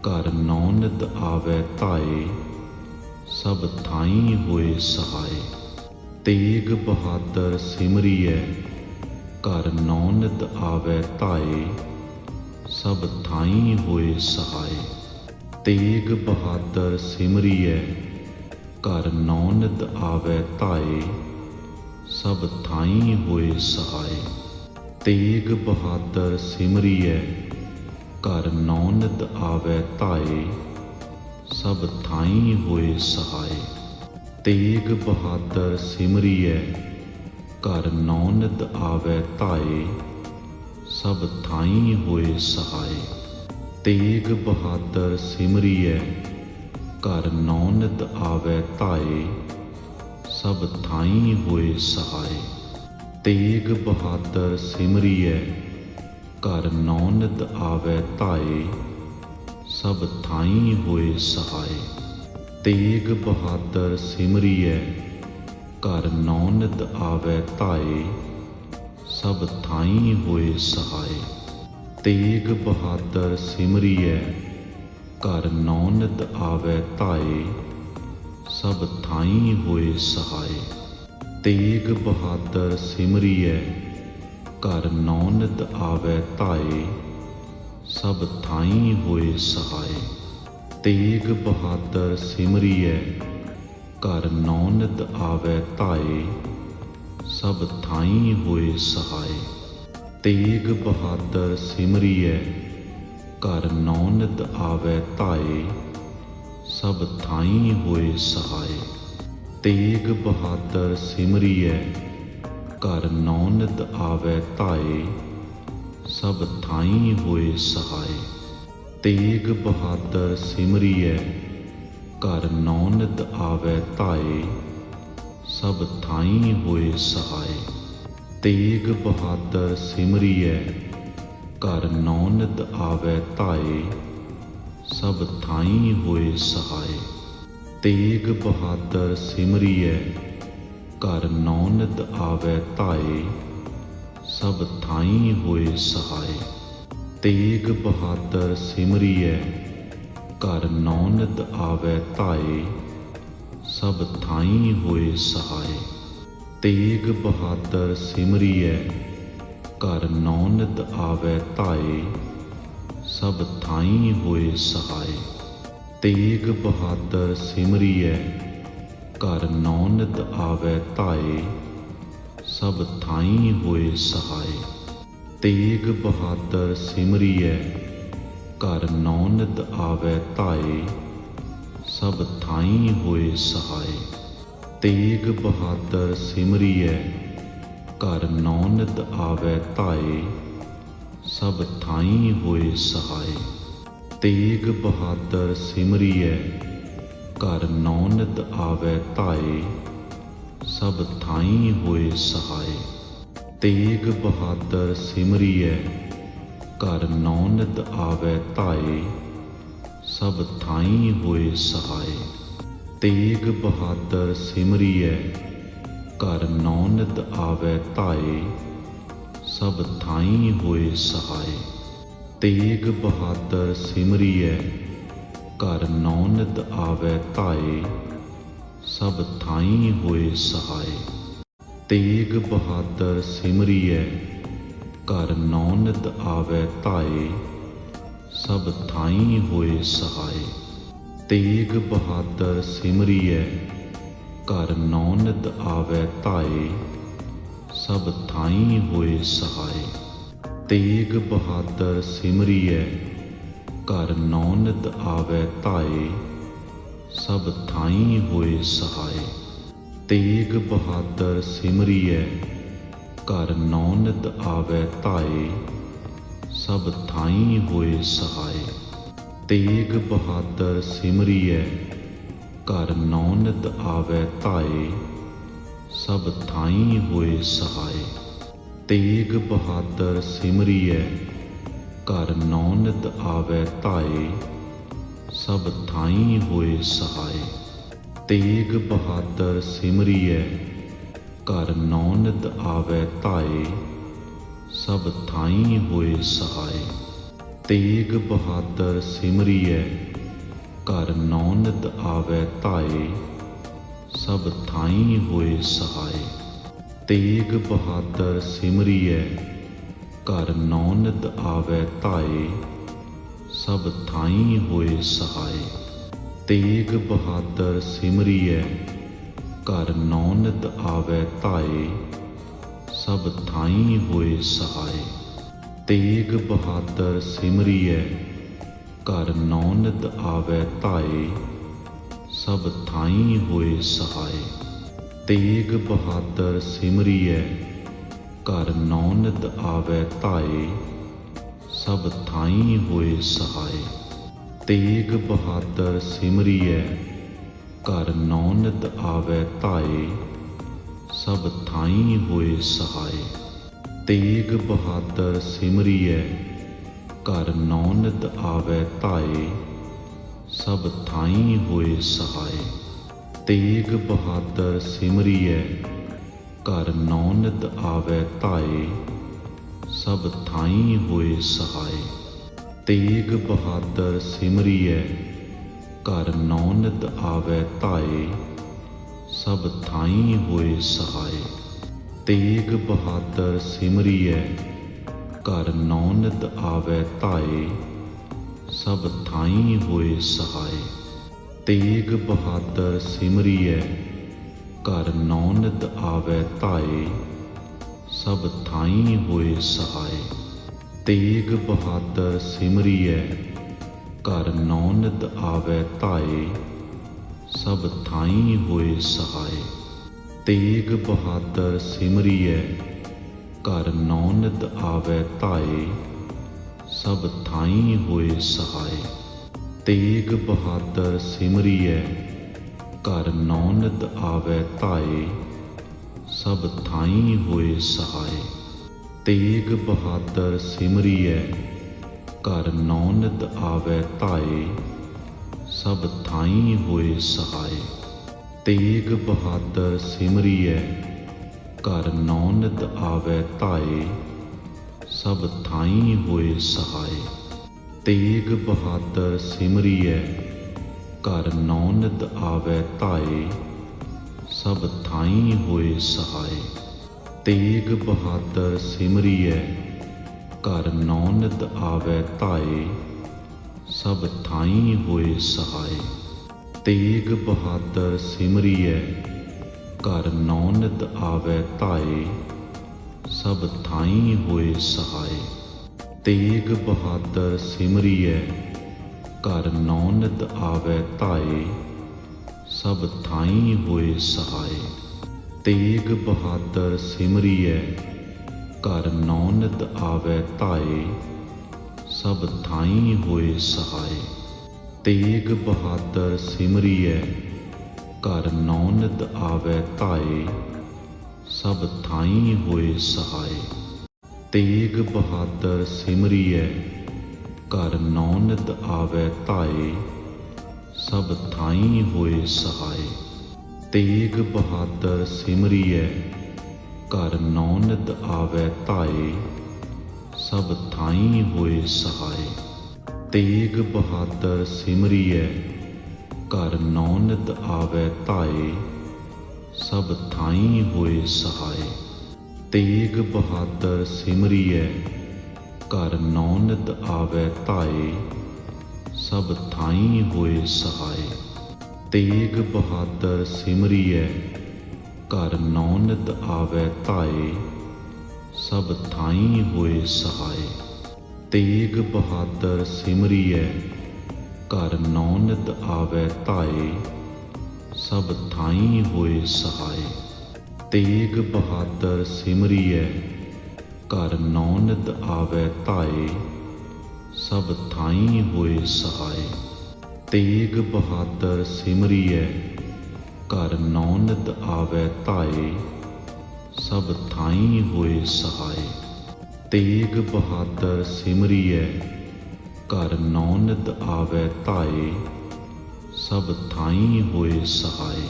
ਘਰ ਨੌ ਨਿਤ ਆਵੈ ਧਾਏ ਸਭ ਥਾਈ ਹੋਏ ਸਹਾਏ। ਤੇਗ ਬਹਾਦਰ ਸਿਮਰੀਐ ਘਰ ਨੌ ਨਿਤ ਆਵੈ ਧਾਏ ਸਭ ਥਾਈ ਹੋਏ ਸਹਾਏ। ਤੇਗ ਬਹਾਦਰ ਸਿਮਰੀਐ ਘਰ ਨੌ ਨਿਤ ਆਵੈ ਧਾਏ ਸਭ ਥਾਈ ਹੋਏ ਸਹਾਏ। ਤੇਗ ਬਹਾਦਰ ਸਿਮਰੀਐ ਘਰ ਨੌ ਨਿਤ ਆਵੈ ਧਾਏ ਸਭ ਥਾਈ ਹੋਏ ਸਹਾਏ। ਤੇਗ ਬਹਾਦਰ ਸਿਮਰੀਐ ਘਰ ਨੌ ਨਿਤ ਆਵੈ ਧਾਏ ਸਭ ਥਾਈ ਹੋਏ ਸਹਾਏ। ਤੇਗ ਬਹਾਦਰ ਸਿਮਰੀਐ ਘਰ ਨੌ ਨਿਤ ਆਵੈ ਧਾਏ ਸਭ ਥਾਈ ਹੋਏ ਸਹਾਏ। ਤੇਗ ਬਹਾਦਰ ਸਿਮਰੀਐ ਘਰ ਨੌ ਨਿਤ ਆਵੈ ਧਾਏ ਸਭ ਥਾਈ ਹੋਏ ਸਹਾਏ। ਤੇਗ ਬਹਾਦਰ ਸਿਮਰੀਐ ਘਰ ਨੌ ਨਿਤ ਆਵੈ ਧਾਏ ਸਭ ਥਾਈ ਹੋਏ ਸਹਾਏ। ਤੇਗ ਬਹਾਦਰ ਸਿਮਰੀਐ ਘਰ ਨੌ ਨਿਤ ਆਵੈ ਧਾਏ ਸਭ ਥਾਈ ਹੋਏ ਸਹਾਏ। ਤੇਗ ਬਹਾਦਰ ਸਿਮਰੀਐ ਘਰ ਨੌ ਨਿਤ ਆਵੈ ਧਾਏ ਸਭ ਥਾਈ ਹੋਏ ਸਹਾਏ। ਤੇਗ ਬਹਾਦਰ ਸਿਮਰੀਐ ਘਰ ਨੌ ਨਿਤ ਆਵੈ ਧਾਏ ਸਭ ਥਾਈ ਹੋਏ ਸਹਾਏ। ਤੇਗ ਬਹਾਦਰ ਸਿਮਰੀਐ ਘਰ ਨੌ ਨਿਤ ਆਵੈ ਧਾਏ ਸਭ ਥਾਈ ਹੋਏ ਸਹਾਏ। ਤੇਗ ਬਹਾਦਰ ਸਿਮਰੀਐ ਘਰ ਨੌ ਨਿਤ ਆਵੈ ਧਾਏ ਸਭ ਥਾਈ ਹੋਏ ਸਹਾਏ। ਤੇਗ ਬਹਾਦਰ ਸਿਮਰੀਐ ਘਰ ਨੌ ਨਿਤ ਆਵੈ ਧਾਏ ਸਭ ਥਾਈ ਹੋਏ ਸਹਾਏ। ਤੇਗ ਬਹਾਦਰ ਸਿਮਰੀਐ ਘਰ ਨੌ ਨਿਤ ਆਵੈ ਧਾਏ ਸਭ ਥਾਈ ਹੋਏ ਸਹਾਏ। ਤੇਗ ਬਹਾਦਰ ਸਿਮਰੀਐ ਘਰ ਨੌ ਨਿਤ ਆਵੈ ਧਾਏ ਸਭ ਥਾਈ ਹੋਏ ਸਹਾਏ। ਤੇਗ ਬਹਾਦਰ ਸਿਮਰੀਐ ਘਰ ਨੌ ਨਿਤ ਆਵੈ ਧਾਏ ਸਭ ਥਾਈ ਹੋਏ ਸਹਾਏ। ਤੇਗ ਬਹਾਦਰ ਸਿਮਰੀਐ ਘਰ ਨੌ ਨਿਤ ਆਵੈ ਧਾਏ ਸਭ ਥਾਈਂ ਹੋਏ ਸਹਾਏ। ਤੇਗ ਬਹਾਦਰ ਸਿਮਰੀਐ ਘਰ ਨੌ ਨਿਤ ਆਵੈ ਧਾਏ, ਸਭ ਥਾਈਂ ਹੋਏ ਸਹਾਏ। ਤੇਗ ਬਹਾਦਰ ਸਿਮਰੀਐ ਘਰ ਨੌ ਨਿਤ ਆਵੈ ਧਾਏ, ਸਭ ਥਾਈਂ ਹੋਏ ਸਹਾਏ। ਤੇਗ ਬਹਾਦਰ ਸਿਮਰੀਐ ਘਰ ਨੌ ਨਿਤ ਆਵੈ ਧਾਏ, ਸਭ ਥਾਈਂ ਹੋਏ ਸਹਾਏ। ਤੇਗ ਬਹਾਦਰ ਸਿਮਰੀਐ ਘਰ ਨੌ ਨਿਤ ਆਵੈ ਧਾਏ, ਸਭ ਥਾਈਂ ਹੋਏ ਸਹਾਏ। ਤੇਗ ਬਹਾਦਰ ਸਿਮਰੀਐ ਘਰ ਨੌ ਨਿਤ ਆਵੈ ਧਾਏ, ਸਭ ਥਾਈਂ ਹੋਏ ਸਹਾਏ। ਤੇਗ ਬਹਾਦਰ ਸਿਮਰੀਐ ਘਰ ਨੌ ਨਿਤ ਆਵੈ ਧਾਏ, ਸਭ ਥਾਈਂ ਹੋਏ ਸਹਾਏ। ਤੇਗ ਬਹਾਦਰ ਸਿਮਰੀਐ ਘਰ ਨੌ ਨਿਤ ਆਵੈ ਧਾਏ, ਸਭ ਥਾਈਂ ਹੋਏ ਸਹਾਏ। ਤੇਗ ਬਹਾਦਰ ਸਿਮਰੀਐ ਘਰ ਨੌ ਨਿਤ ਆਵੈ ਧਾਏ, ਸਭ ਥਾਈਂ ਹੋਏ ਸਹਾਏ। ਤੇਗ ਬਹਾਦਰ ਸਿਮਰੀਐ ਘਰ ਨੌ ਨਿਤ ਆਵੈ ਧਾਏ, ਸਭ ਥਾਈਂ ਹੋਏ ਸਹਾਏ। ਤੇਗ ਬਹਾਦਰ ਸਿਮਰੀਐ ਘਰ ਨੌ ਨਿਤ ਆਵੈ ਧਾਏ, ਸਭ ਥਾਈਂ ਹੋਏ ਸਹਾਏ। ਤੇਗ ਬਹਾਦਰ ਸਿਮਰੀਐ ਘਰ ਨੌ ਨਿਤ ਆਵੈ ਧਾਏ, ਸਭ ਥਾਈਂ ਹੋਏ ਸਹਾਏ। ਤੇਗ ਬਹਾਦਰ ਸਿਮਰੀਐ ਘਰ ਨੌ ਨਿਤ ਆਵੈ ਧਾਏ, ਸਭ ਥਾਈਂ ਹੋਏ ਸਹਾਏ। ਤੇਗ ਬਹਾਦਰ ਸਿਮਰੀਐ ਘਰ ਨੌ ਨਿਤ ਆਵੈ ਧਾਏ, ਸਭ ਥਾਈਂ ਹੋਏ ਸਹਾਏ। ਤੇਗ ਬਹਾਦਰ ਸਿਮਰੀਐ ਘਰ ਨੌ ਨਿਤ ਆਵੈ ਧਾਏ, ਸਭ ਥਾਈਂ ਹੋਏ ਸਹਾਏ। ਤੇਗ ਬਹਾਦਰ ਸਿਮਰੀਐ ਘਰ ਨੌ ਨਿਤ ਆਵੈ ਧਾਏ, ਸਭ ਥਾਈਂ ਹੋਏ ਸਹਾਏ। ਤੇਗ ਬਹਾਦਰ ਸਿਮਰੀਐ ਘਰ ਨੌ ਨਿਤ ਆਵੈ ਧਾਏ, ਸਭ ਥਾਈਂ ਹੋਏ ਸਹਾਏ। ਤੇਗ ਬਹਾਦਰ ਸਿਮਰੀਐ ਘਰ ਨੌ ਨਿਤ ਆਵੈ ਧਾਏ, ਸਭ ਥਾਈਂ ਹੋਏ ਸਹਾਏ। ਤੇਗ ਬਹਾਦਰ ਸਿਮਰੀਐ ਘਰ ਨੌ ਨਿਤ ਆਵੈ ਧਾਏ, ਸਭ ਥਾਈਂ ਹੋਏ ਸਹਾਏ। ਤੇਗ ਬਹਾਦਰ ਸਿਮਰੀਐ ਘਰ ਨੌ ਨਿਤ ਆਵੈ ਧਾਏ, ਸਭ ਥਾਈਂ ਹੋਏ ਸਹਾਏ। ਤੇਗ ਬਹਾਦਰ ਸਿਮਰੀਐ ਘਰ ਨੌ ਨਿਤ ਆਵੈ ਧਾਏ, ਸਭ ਥਾਈਂ ਹੋਏ ਸਹਾਏ। ਤੇਗ ਬਹਾਦਰ ਸਿਮਰੀਐ ਘਰ ਨੌ ਨਿਤ ਆਵੈ ਧਾਏ, ਸਭ ਥਾਈਂ ਹੋਏ ਸਹਾਏ। ਤੇਗ ਬਹਾਦਰ ਸਿਮਰੀਐ ਘਰ ਨੌ ਨਿਤ ਆਵੈ ਧਾਏ, ਸਭ ਥਾਈਂ ਹੋਏ ਸਹਾਏ। ਤੇਗ ਬਹਾਦਰ ਸਿਮਰੀਐ ਘਰ ਨੌ ਨਿਤ ਆਵੈ ਧਾਏ, ਸਭ ਥਾਈਂ ਹੋਏ ਸਹਾਏ। ਤੇਗ ਬਹਾਦਰ ਸਿਮਰੀਐ ਘਰ ਨੌ ਨਿਤ ਆਵੈ ਧਾਏ, ਸਭ ਥਾਈਂ ਹੋਏ ਸਹਾਏ। ਤੇਗ ਬਹਾਦਰ ਸਿਮਰੀਐ ਘਰ ਨੌ ਨਿਤ ਆਵੈ ਧਾਏ, ਸਭ ਥਾਈਂ ਹੋਏ ਸਹਾਏ। ਤੇਗ ਬਹਾਦਰ ਸਿਮਰੀਐ ਘਰ ਨੌ ਨਿਤ ਆਵੈ ਧਾਏ, ਸਭ ਥਾਈਂ ਹੋਏ ਸਹਾਏ। ਤੇਗ ਬਹਾਦਰ ਸਿਮਰੀਐ ਘਰ ਨੌ ਨਿਤ ਆਵੈ ਧਾਏ, ਸਭ ਥਾਈਂ ਹੋਏ ਸਹਾਏ। ਤੇਗ ਬਹਾਦਰ ਸਿਮਰੀਐ ਘਰ ਨੌ ਨਿਤ ਆਵੈ ਧਾਏ, ਸਭ ਥਾਈਂ ਹੋਏ ਸਹਾਏ। ਤੇਗ ਬਹਾਦਰ ਸਿਮਰੀਐ ਘਰ ਨੌ ਨਿਤ ਆਵੈ ਧਾਏ, ਸਭ ਥਾਈਂ ਹੋਏ ਸਹਾਏ। ਤੇਗ ਬਹਾਦਰ ਸਿਮਰੀਐ ਘਰ ਨੌ ਨਿਤ ਆਵੈ ਧਾਏ, ਸਭ ਥਾਈਂ ਹੋਏ ਸਹਾਏ। ਤੇਗ ਬਹਾਦਰ ਸਿਮਰੀਐ ਘਰ ਨੌ ਨਿਤ ਆਵੈ ਧਾਏ, ਸਭ ਥਾਈਂ ਹੋਏ ਸਹਾਏ। ਤੇਗ ਬਹਾਦਰ ਸਿਮਰੀਐ ਘਰ ਨੌ ਨਿਤ ਆਵੈ ਧਾਏ, ਸਭ ਥਾਈਂ ਹੋਏ ਸਹਾਏ। ਤੇਗ ਬਹਾਦਰ ਸਿਮਰੀਐ ਘਰ ਨੌ ਨਿਤ ਆਵੈ ਧਾਏ। ਸਭ ਥਾਈਂ ਹੋਏ ਸਹਾਏ। ਤੇਗ ਬਹਾਦਰ ਸਿਮਰੀਐ ਘਰ ਨੌ ਨਿਤ ਆਵੈ ਧਾਏ। ਸਭ ਥਾਈਂ ਹੋਏ ਸਹਾਏ। ਤੇਗ ਬਹਾਦਰ ਸਿਮਰੀਐ ਘਰ ਨੌ ਨਿਤ ਆਵੈ ਧਾਏ। ਸਭ ਥਾਈਂ ਹੋਏ ਸਹਾਏ। ਤੇਗ ਬਹਾਦਰ ਸਿਮਰੀਐ ਘਰ ਨੌ ਨਿਤ ਆਵੈ ਧਾਏ। ਸਭ ਥਾਈਂ ਹੋਏ ਸਹਾਏ। ਤੇਗ ਬਹਾਦਰ ਸਿਮਰੀਐ ਘਰ ਨੌ ਨਿਤ ਆਵੈ ਧਾਏ। ਸਭ ਥਾਈਂ ਹੋਏ ਸਹਾਏ। ਤੇਗ ਬਹਾਦਰ ਸਿਮਰੀਐ ਘਰ ਨੌ ਨਿਤ ਆਵੈ ਧਾਏ। ਸਭ ਥਾਈਂ ਹੋਏ ਸਹਾਏ। ਤੇਗ ਬਹਾਦਰ ਸਿਮਰੀਐ ਘਰ ਨੌ ਨਿਤ ਆਵੈ ਧਾਏ। ਸਭ ਥਾਈਂ ਹੋਏ ਸਹਾਏ। ਤੇਗ ਬਹਾਦਰ ਸਿਮਰੀਐ ਘਰ ਨੌ ਨਿਤ ਆਵੈ ਧਾਏ। ਸਭ ਥਾਈਂ ਹੋਏ ਸਹਾਏ। ਤੇਗ ਬਹਾਦਰ ਸਿਮਰੀਐ ਘਰ ਨੌ ਨਿਤ ਆਵੈ ਧਾਏ। ਸਭ ਥਾਈਂ ਹੋਏ ਸਹਾਏ। ਤੇਗ ਬਹਾਦਰ ਸਿਮਰੀਐ ਘਰ ਨੌ ਨਿਤ ਆਵੈ ਧਾਏ। ਸਭ ਥਾਈਂ ਹੋਏ ਸਹਾਏ। ਤੇਗ ਬਹਾਦਰ ਸਿਮਰੀਐ ਘਰ ਨੌ ਨਿਤ ਆਵੈ ਧਾਏ। ਸਭ ਥਾਈਂ ਹੋਏ ਸਹਾਏ। ਤੇਗ ਬਹਾਦਰ ਸਿਮਰੀਐ ਘਰ ਨੌ ਨਿਤ ਆਵੈ ਧਾਏ। ਸਭ ਥਾਈਂ ਹੋਏ ਸਹਾਏ। ਤੇਗ ਬਹਾਦਰ ਸਿਮਰੀਐ ਘਰ ਨੌ ਨਿਤ ਆਵੈ ਧਾਏ। ਸਭ ਥਾਈਂ ਹੋਏ ਸਹਾਏ।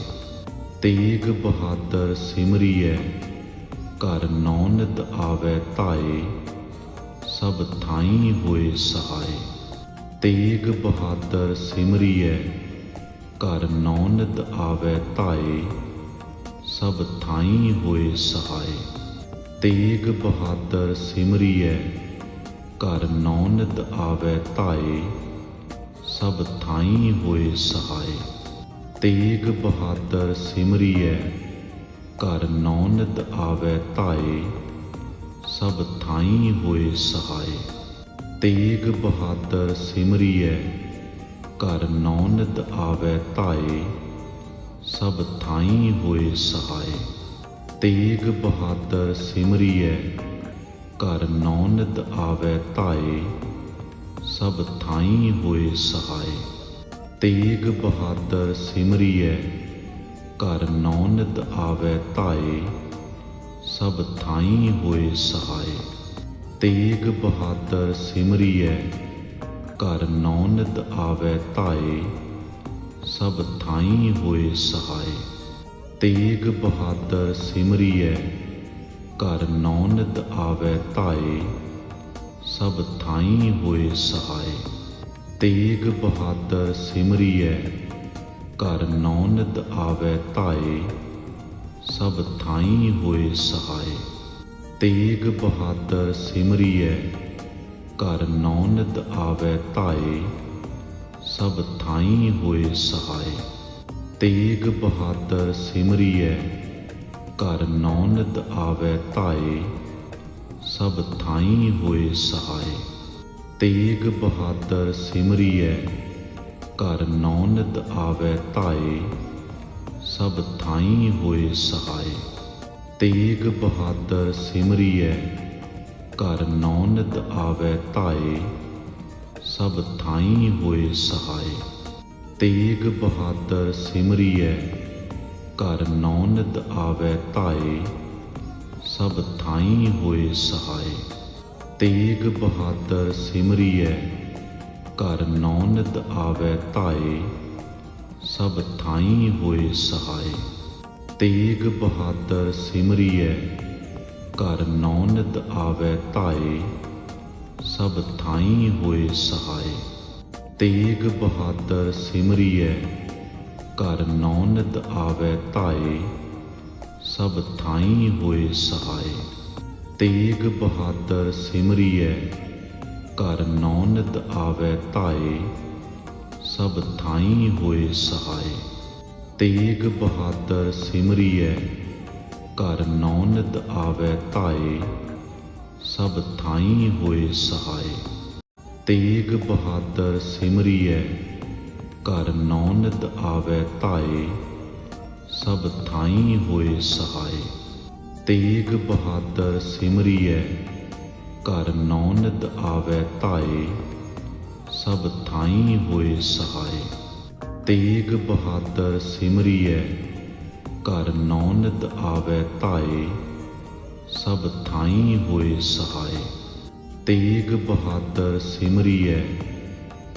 ਤੇਗ ਬਹਾਦਰ ਸਿਮਰੀਐ ਘਰ ਨੌ ਨਿਤ ਆਵੈ ਧਾਏ। ਸਭ ਥਾਈਂ ਹੋਏ ਸਹਾਏ। ਤੇਗ ਬਹਾਦਰ ਸਿਮਰੀਐ ਘਰ ਨੌ ਨਿਤ ਆਵੈ ਧਾਏ। ਸਭ ਥਾਈਂ ਹੋਏ ਸਹਾਏ। ਤੇਗ ਬਹਾਦਰ ਸਿਮਰੀਐ ਘਰ ਨੌ ਨਿਤ ਆਵੈ ਧਾਏ। ਸਭ ਥਾਈਂ ਹੋਏ ਸਹਾਏ। ਤੇਗ ਬਹਾਦਰ ਸਿਮਰੀਐ ਘਰ ਨੌ ਨਿਤ ਆਵੈ ਧਾਏ। ਸਭ ਥਾਈਂ ਹੋਏ ਸਹਾਏ। ਤੇਗ ਬਹਾਦਰ ਸਿਮਰੀਐ ਘਰ ਨੌ ਨਿਤ ਆਵੈ ਧਾਏ। ਸਭ ਥਾਈਂ ਹੋਏ ਸਹਾਏ। ਤੇਗ ਬਹਾਦਰ ਸਿਮਰੀਐ ਘਰ ਨੌ ਨਿਤ ਆਵੈ ਧਾਏ। ਸਭ ਥਾਈਂ ਹੋਏ ਸਹਾਏ। ਤੇਗ ਬਹਾਦਰ ਸਿਮਰੀਐ ਘਰ ਨੌ ਨਿਤ ਆਵੈ ਧਾਏ। ਸਭ ਥਾਈਂ ਹੋਏ ਸਹਾਏ। ਤੇਗ ਬਹਾਦਰ ਸਿਮਰੀਐ ਘਰ ਨੌ ਨਿਤ ਆਵੈ ਧਾਏ। ਸਭ ਥਾਈਂ ਹੋਏ ਸਹਾਏ। ਤੇਗ ਬਹਾਦਰ ਸਿਮਰੀਐ ਘਰ ਨੌ ਨਿਤ ਆਵੈ ਧਾਏ। ਸਭ ਥਾਈਂ ਹੋਏ ਸਹਾਏ। ਤੇਗ ਬਹਾਦਰ ਸਿਮਰੀਐ ਘਰ ਨੌ ਨਿਤ ਆਵੈ ਧਾਏ। ਸਭ ਥਾਈਂ ਹੋਏ ਸਹਾਏ। ਤੇਗ ਬਹਾਦਰ ਸਿਮਰੀਐ ਘਰ ਨੌ ਨਿਤ ਆਵੈ ਧਾਏ। ਸਭ ਥਾਈਂ ਹੋਏ ਸਹਾਏ। ਤੇਗ ਬਹਾਦਰ ਸਿਮਰੀਐ ਘਰ ਨੌ ਨਿਤ ਆਵੈ ਧਾਏ। ਸਭ ਥਾਈਂ ਹੋਏ ਸਹਾਏ। ਤੇਗ ਬਹਾਦਰ ਸਿਮਰੀਐ ਘਰ ਨੌ ਨਿਤ ਆਵੈ ਧਾਏ। ਸਭ ਥਾਈਂ ਹੋਏ ਸਹਾਏ। ਤੇਗ ਬਹਾਦਰ ਸਿਮਰੀਐ ਘਰ ਨੌ ਨਿਤ ਆਵੈ ਧਾਏ। ਸਭ ਥਾਈਂ ਹੋਏ ਸਹਾਏ। ਤੇਗ ਬਹਾਦਰ ਸਿਮਰੀਐ ਘਰ ਨੌ ਨਿਤ ਆਵੈ ਧਾਏ। ਸਭ ਥਾਈਂ ਹੋਏ ਸਹਾਏ। ਤੇਗ ਬਹਾਦਰ ਸਿਮਰੀਐ ਘਰ ਨੌ ਨਿਤ ਆਵੈ ਧਾਏ। ਸਭ ਥਾਈਂ ਹੋਏ ਸਹਾਏ। ਤੇਗ ਬਹਾਦਰ ਸਿਮਰੀਐ ਘਰ ਨੌ ਨਿਤ ਆਵੈ ਧਾਏ। ਸਭ ਥਾਈਂ ਹੋਏ ਸਹਾਏ। ਤੇਗ ਬਹਾਦਰ ਸਿਮਰੀਐ ਘਰ ਨੌ ਨਿਤ ਆਵੈ ਧਾਏ। ਸਭ ਥਾਈਂ ਹੋਏ ਸਹਾਏ। ਤੇਗ ਬਹਾਦਰ ਸਿਮਰੀਐ ਘਰ ਨੌ ਨਿਤ ਆਵੈ ਧਾਏ, ਸਭ ਥਾਈ ਹੋਏ ਸਹਾਏ। ਤੇਗ ਬਹਾਦਰ ਸਿਮਰੀਐ, ਘਰ ਨੌ ਨਿਤ ਆਵੈ ਧਾਏ, ਸਭ ਥਾਈ ਹੋਏ ਸਹਾਏ। ਤੇਗ ਬਹਾਦਰ ਸਿਮਰੀਐ, ਘਰ ਨੌ ਨਿਤ ਆਵੈ ਧਾਏ, ਸਭ ਥਾਈ ਹੋਏ ਸਹਾਏ। ਤੇਗ ਬਹਾਦਰ ਸਿਮਰੀਐ, ਘਰ ਨੌ ਨਿਤ ਆਵੈ ਧਾਏ, ਸਭ ਥਾਈ ਹੋਏ ਸਹਾਏ। ਤੇਗ ਬਹਾਦਰ ਸਿਮਰੀਐ, ਘਰ ਨੌ ਨਿਤ ਆਵੈ ਧਾਏ, ਸਭ ਥਾਈ ਹੋਏ ਸਹਾਏ। ਤੇਗ ਬਹਾਦਰ ਸਿਮਰੀਐ,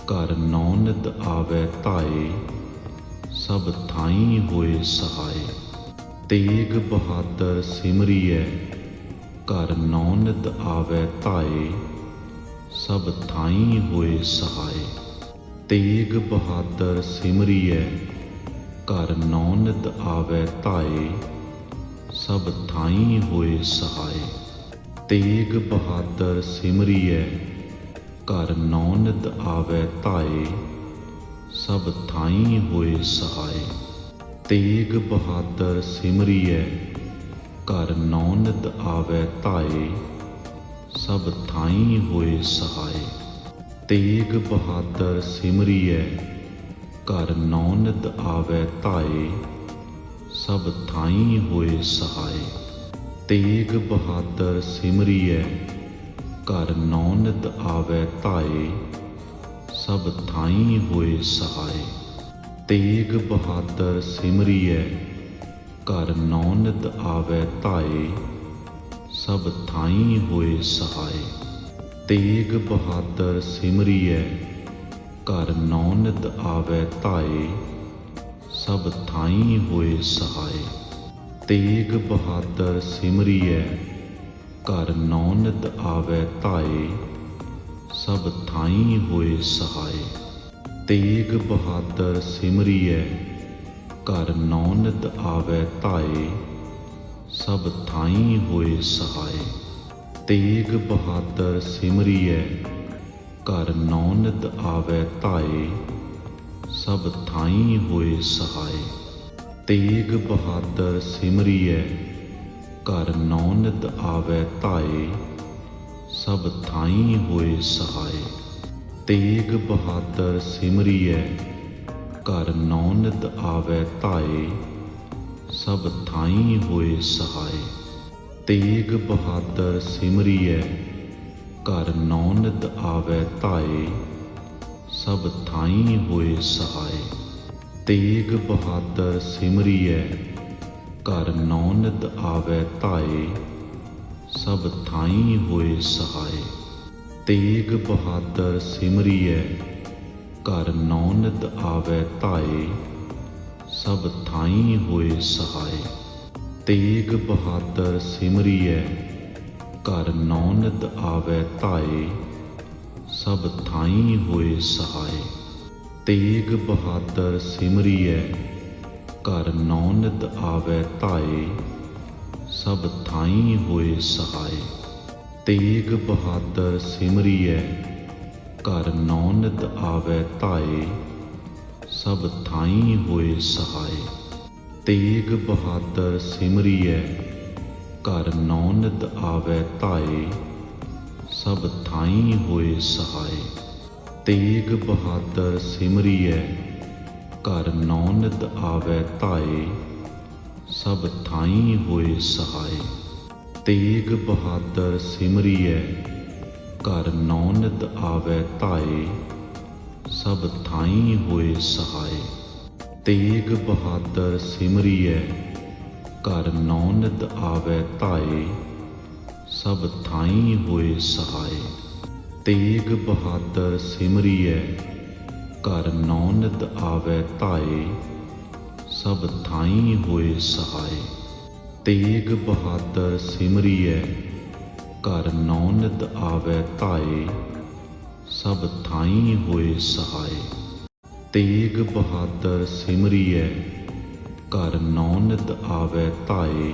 ਘਰ ਨੌ ਨਿਤ ਆਵੈ ਧਾਏ, ਸਭ ਥਾਈ ਹੋਏ ਸਹਾਏ। ਤੇਗ ਬਹਾਦਰ ਸਿਮਰੀਐ, ਘਰ ਨੌ ਨਿਤ ਆਵੈ ਧਾਏ, ਸਭ ਥਾਈ ਹੋਏ ਸਹਾਏ। ਤੇਗ ਬਹਾਦਰ ਸਿਮਰੀਐ, ਘਰ ਨੌ ਨਿਤ ਆਵੈ ਧਾਏ, ਸਭ ਥਾਈ ਹੋਏ ਸਹਾਏ। ਤੇਗ ਬਹਾਦਰ ਸਿਮਰੀਐ, ਘਰ ਨੌ ਨਿਤ ਆਵੈ ਧਾਏ, ਸਭ ਥਾਈ ਹੋਏ ਸਹਾਏ। ਤੇਗ ਬਹਾਦਰ ਸਿਮਰੀਐ, ਘਰ ਨੌ ਨਿਤ ਆਵੈ ਧਾਏ, ਸਭ ਥਾਈ ਹੋਏ ਸਹਾਏ। ਤੇਗ ਬਹਾਦਰ ਸਿਮਰੀਐ, ਘਰ ਨੌ ਨਿਤ ਆਵੈ ਧਾਏ, ਸਭ ਥਾਈ ਹੋਏ ਸਹਾਏ। ਤੇਗ ਬਹਾਦਰ ਸਿਮਰੀਐ, ਘਰ ਨੌ ਨਿਤ ਆਵੈ ਧਾਏ, ਸਭ ਥਾਈ ਹੋਏ ਸਹਾਏ। ਤੇਗ ਬਹਾਦਰ ਸਿਮਰੀਐ, ਘਰ ਨੌ ਨਿਤ ਆਵੈ ਧਾਏ, ਸਭ ਥਾਈ ਹੋਏ ਸਹਾਏ। ਤੇਗ ਬਹਾਦਰ ਸਿਮਰੀਐ, ਘਰ ਨੌ ਨਿਤ ਆਵੈ ਧਾਏ, ਸਭ ਥਾਈ ਹੋਏ ਸਹਾਏ। ਤੇਗ ਬਹਾਦਰ ਸਿਮਰੀਐ, ਘਰ ਨੌ ਨਿਤ ਆਵੈ ਧਾਏ, ਸਭ ਥਾਈ ਹੋਏ ਸਹਾਏ। ਤੇਗ ਬਹਾਦਰ ਸਿਮਰੀਐ, ਘਰ ਨੌ ਨਿਤ ਆਵੈ ਧਾਏ, ਸਭ ਥਾਈ ਹੋਏ ਸਹਾਏ। ਤੇਗ ਬਹਾਦਰ ਸਿਮਰੀਐ, ਘਰ ਨੌ ਨਿਤ ਆਵੈ ਧਾਏ, ਸਭ ਥਾਈ ਹੋਏ ਸਹਾਏ। ਤੇਗ ਬਹਾਦਰ ਸਿਮਰੀਐ, ਘਰ ਨੌ ਨਿਤ ਆਵੈ ਧਾਏ, ਸਭ ਥਾਈ ਹੋਏ ਸਹਾਏ। ਤੇਗ ਬਹਾਦਰ ਸਿਮਰੀਐ, ਘਰ ਨੌ ਨਿਤ ਆਵੈ ਧਾਏ, ਸਭ ਥਾਈ ਹੋਏ ਸਹਾਏ। ਤੇਗ ਬਹਾਦਰ ਸਿਮਰੀਐ, ਘਰ ਨੌ ਨਿਤ ਆਵੈ ਧਾਏ, ਸਭ ਥਾਈ ਹੋਏ ਸਹਾਏ। ਤੇਗ ਬਹਾਦਰ ਸਿਮਰੀਐ, ਘਰ ਨੌ ਨਿਤ ਆਵੈ ਧਾਏ, ਸਭ ਥਾਈ ਹੋਏ ਸਹਾਏ। ਤੇਗ ਬਹਾਦਰ ਸਿਮਰੀਐ, ਘਰ ਨੌ ਨਿਤ ਆਵੈ ਧਾਏ, ਸਭ ਥਾਈ ਹੋਏ ਸਹਾਏ। ਤੇਗ ਬਹਾਦਰ ਸਿਮਰੀਐ, ਘਰ ਨੌ ਨਿਤ ਆਵੈ ਧਾਏ, ਸਭ ਥਾਈ ਹੋਏ ਸਹਾਏ। ਤੇਗ ਬਹਾਦਰ ਸਿਮਰੀਐ, ਘਰ ਨੌ ਨਿਤ ਆਵੈ ਧਾਏ, ਸਭ ਥਾਈ ਹੋਏ ਸਹਾਏ। ਤੇਗ ਬਹਾਦਰ ਸਿਮਰੀਐ, ਘਰ ਨੌ ਨਿਤ ਆਵੈ ਧਾਏ, ਸਭ ਥਾਈ ਹੋਏ ਸਹਾਏ। ਤੇਗ ਬਹਾਦਰ ਸਿਮਰੀਐ, ਘਰ ਨੌ ਨਿਤ ਆਵੈ ਧਾਏ, ਸਭ ਥਾਈ ਹੋਏ ਸਹਾਏ। ਤੇਗ ਬਹਾਦਰ ਸਿਮਰੀਐ, ਘਰ ਨੌ ਨਿਤ ਆਵੈ ਧਾਏ, ਸਭ ਥਾਈ ਹੋਏ ਸਹਾਏ। ਤੇਗ ਬਹਾਦਰ ਸਿਮਰੀਐ, ਘਰ ਨੌ ਨਿਤ ਆਵੈ ਧਾਏ, ਸਭ ਥਾਈ ਹੋਏ ਸਹਾਏ। ਤੇਗ ਬਹਾਦਰ ਸਿਮਰੀਐ, ਘਰ ਨੌ ਨਿਤ ਆਵੈ ਧਾਏ, ਸਭ ਥਾਈ ਹੋਏ ਸਹਾਏ। ਤੇਗ ਬਹਾਦਰ ਸਿਮਰੀਐ, ਘਰ ਨੌ ਨਿਤ ਆਵੈ ਧਾਏ, ਸਭ ਥਾਈ ਹੋਏ ਸਹਾਏ। ਤੇਗ ਬਹਾਦਰ ਸਿਮਰੀਐ, ਘਰ ਨੌ ਨਿਤ ਆਵੈ ਧਾਏ, ਸਭ ਥਾਈ ਹੋਏ ਸਹਾਏ। ਤੇਗ ਬਹਾਦਰ ਸਿਮਰੀਐ, ਘਰ ਨੌ ਨਿਤ ਆਵੈ ਧਾਏ,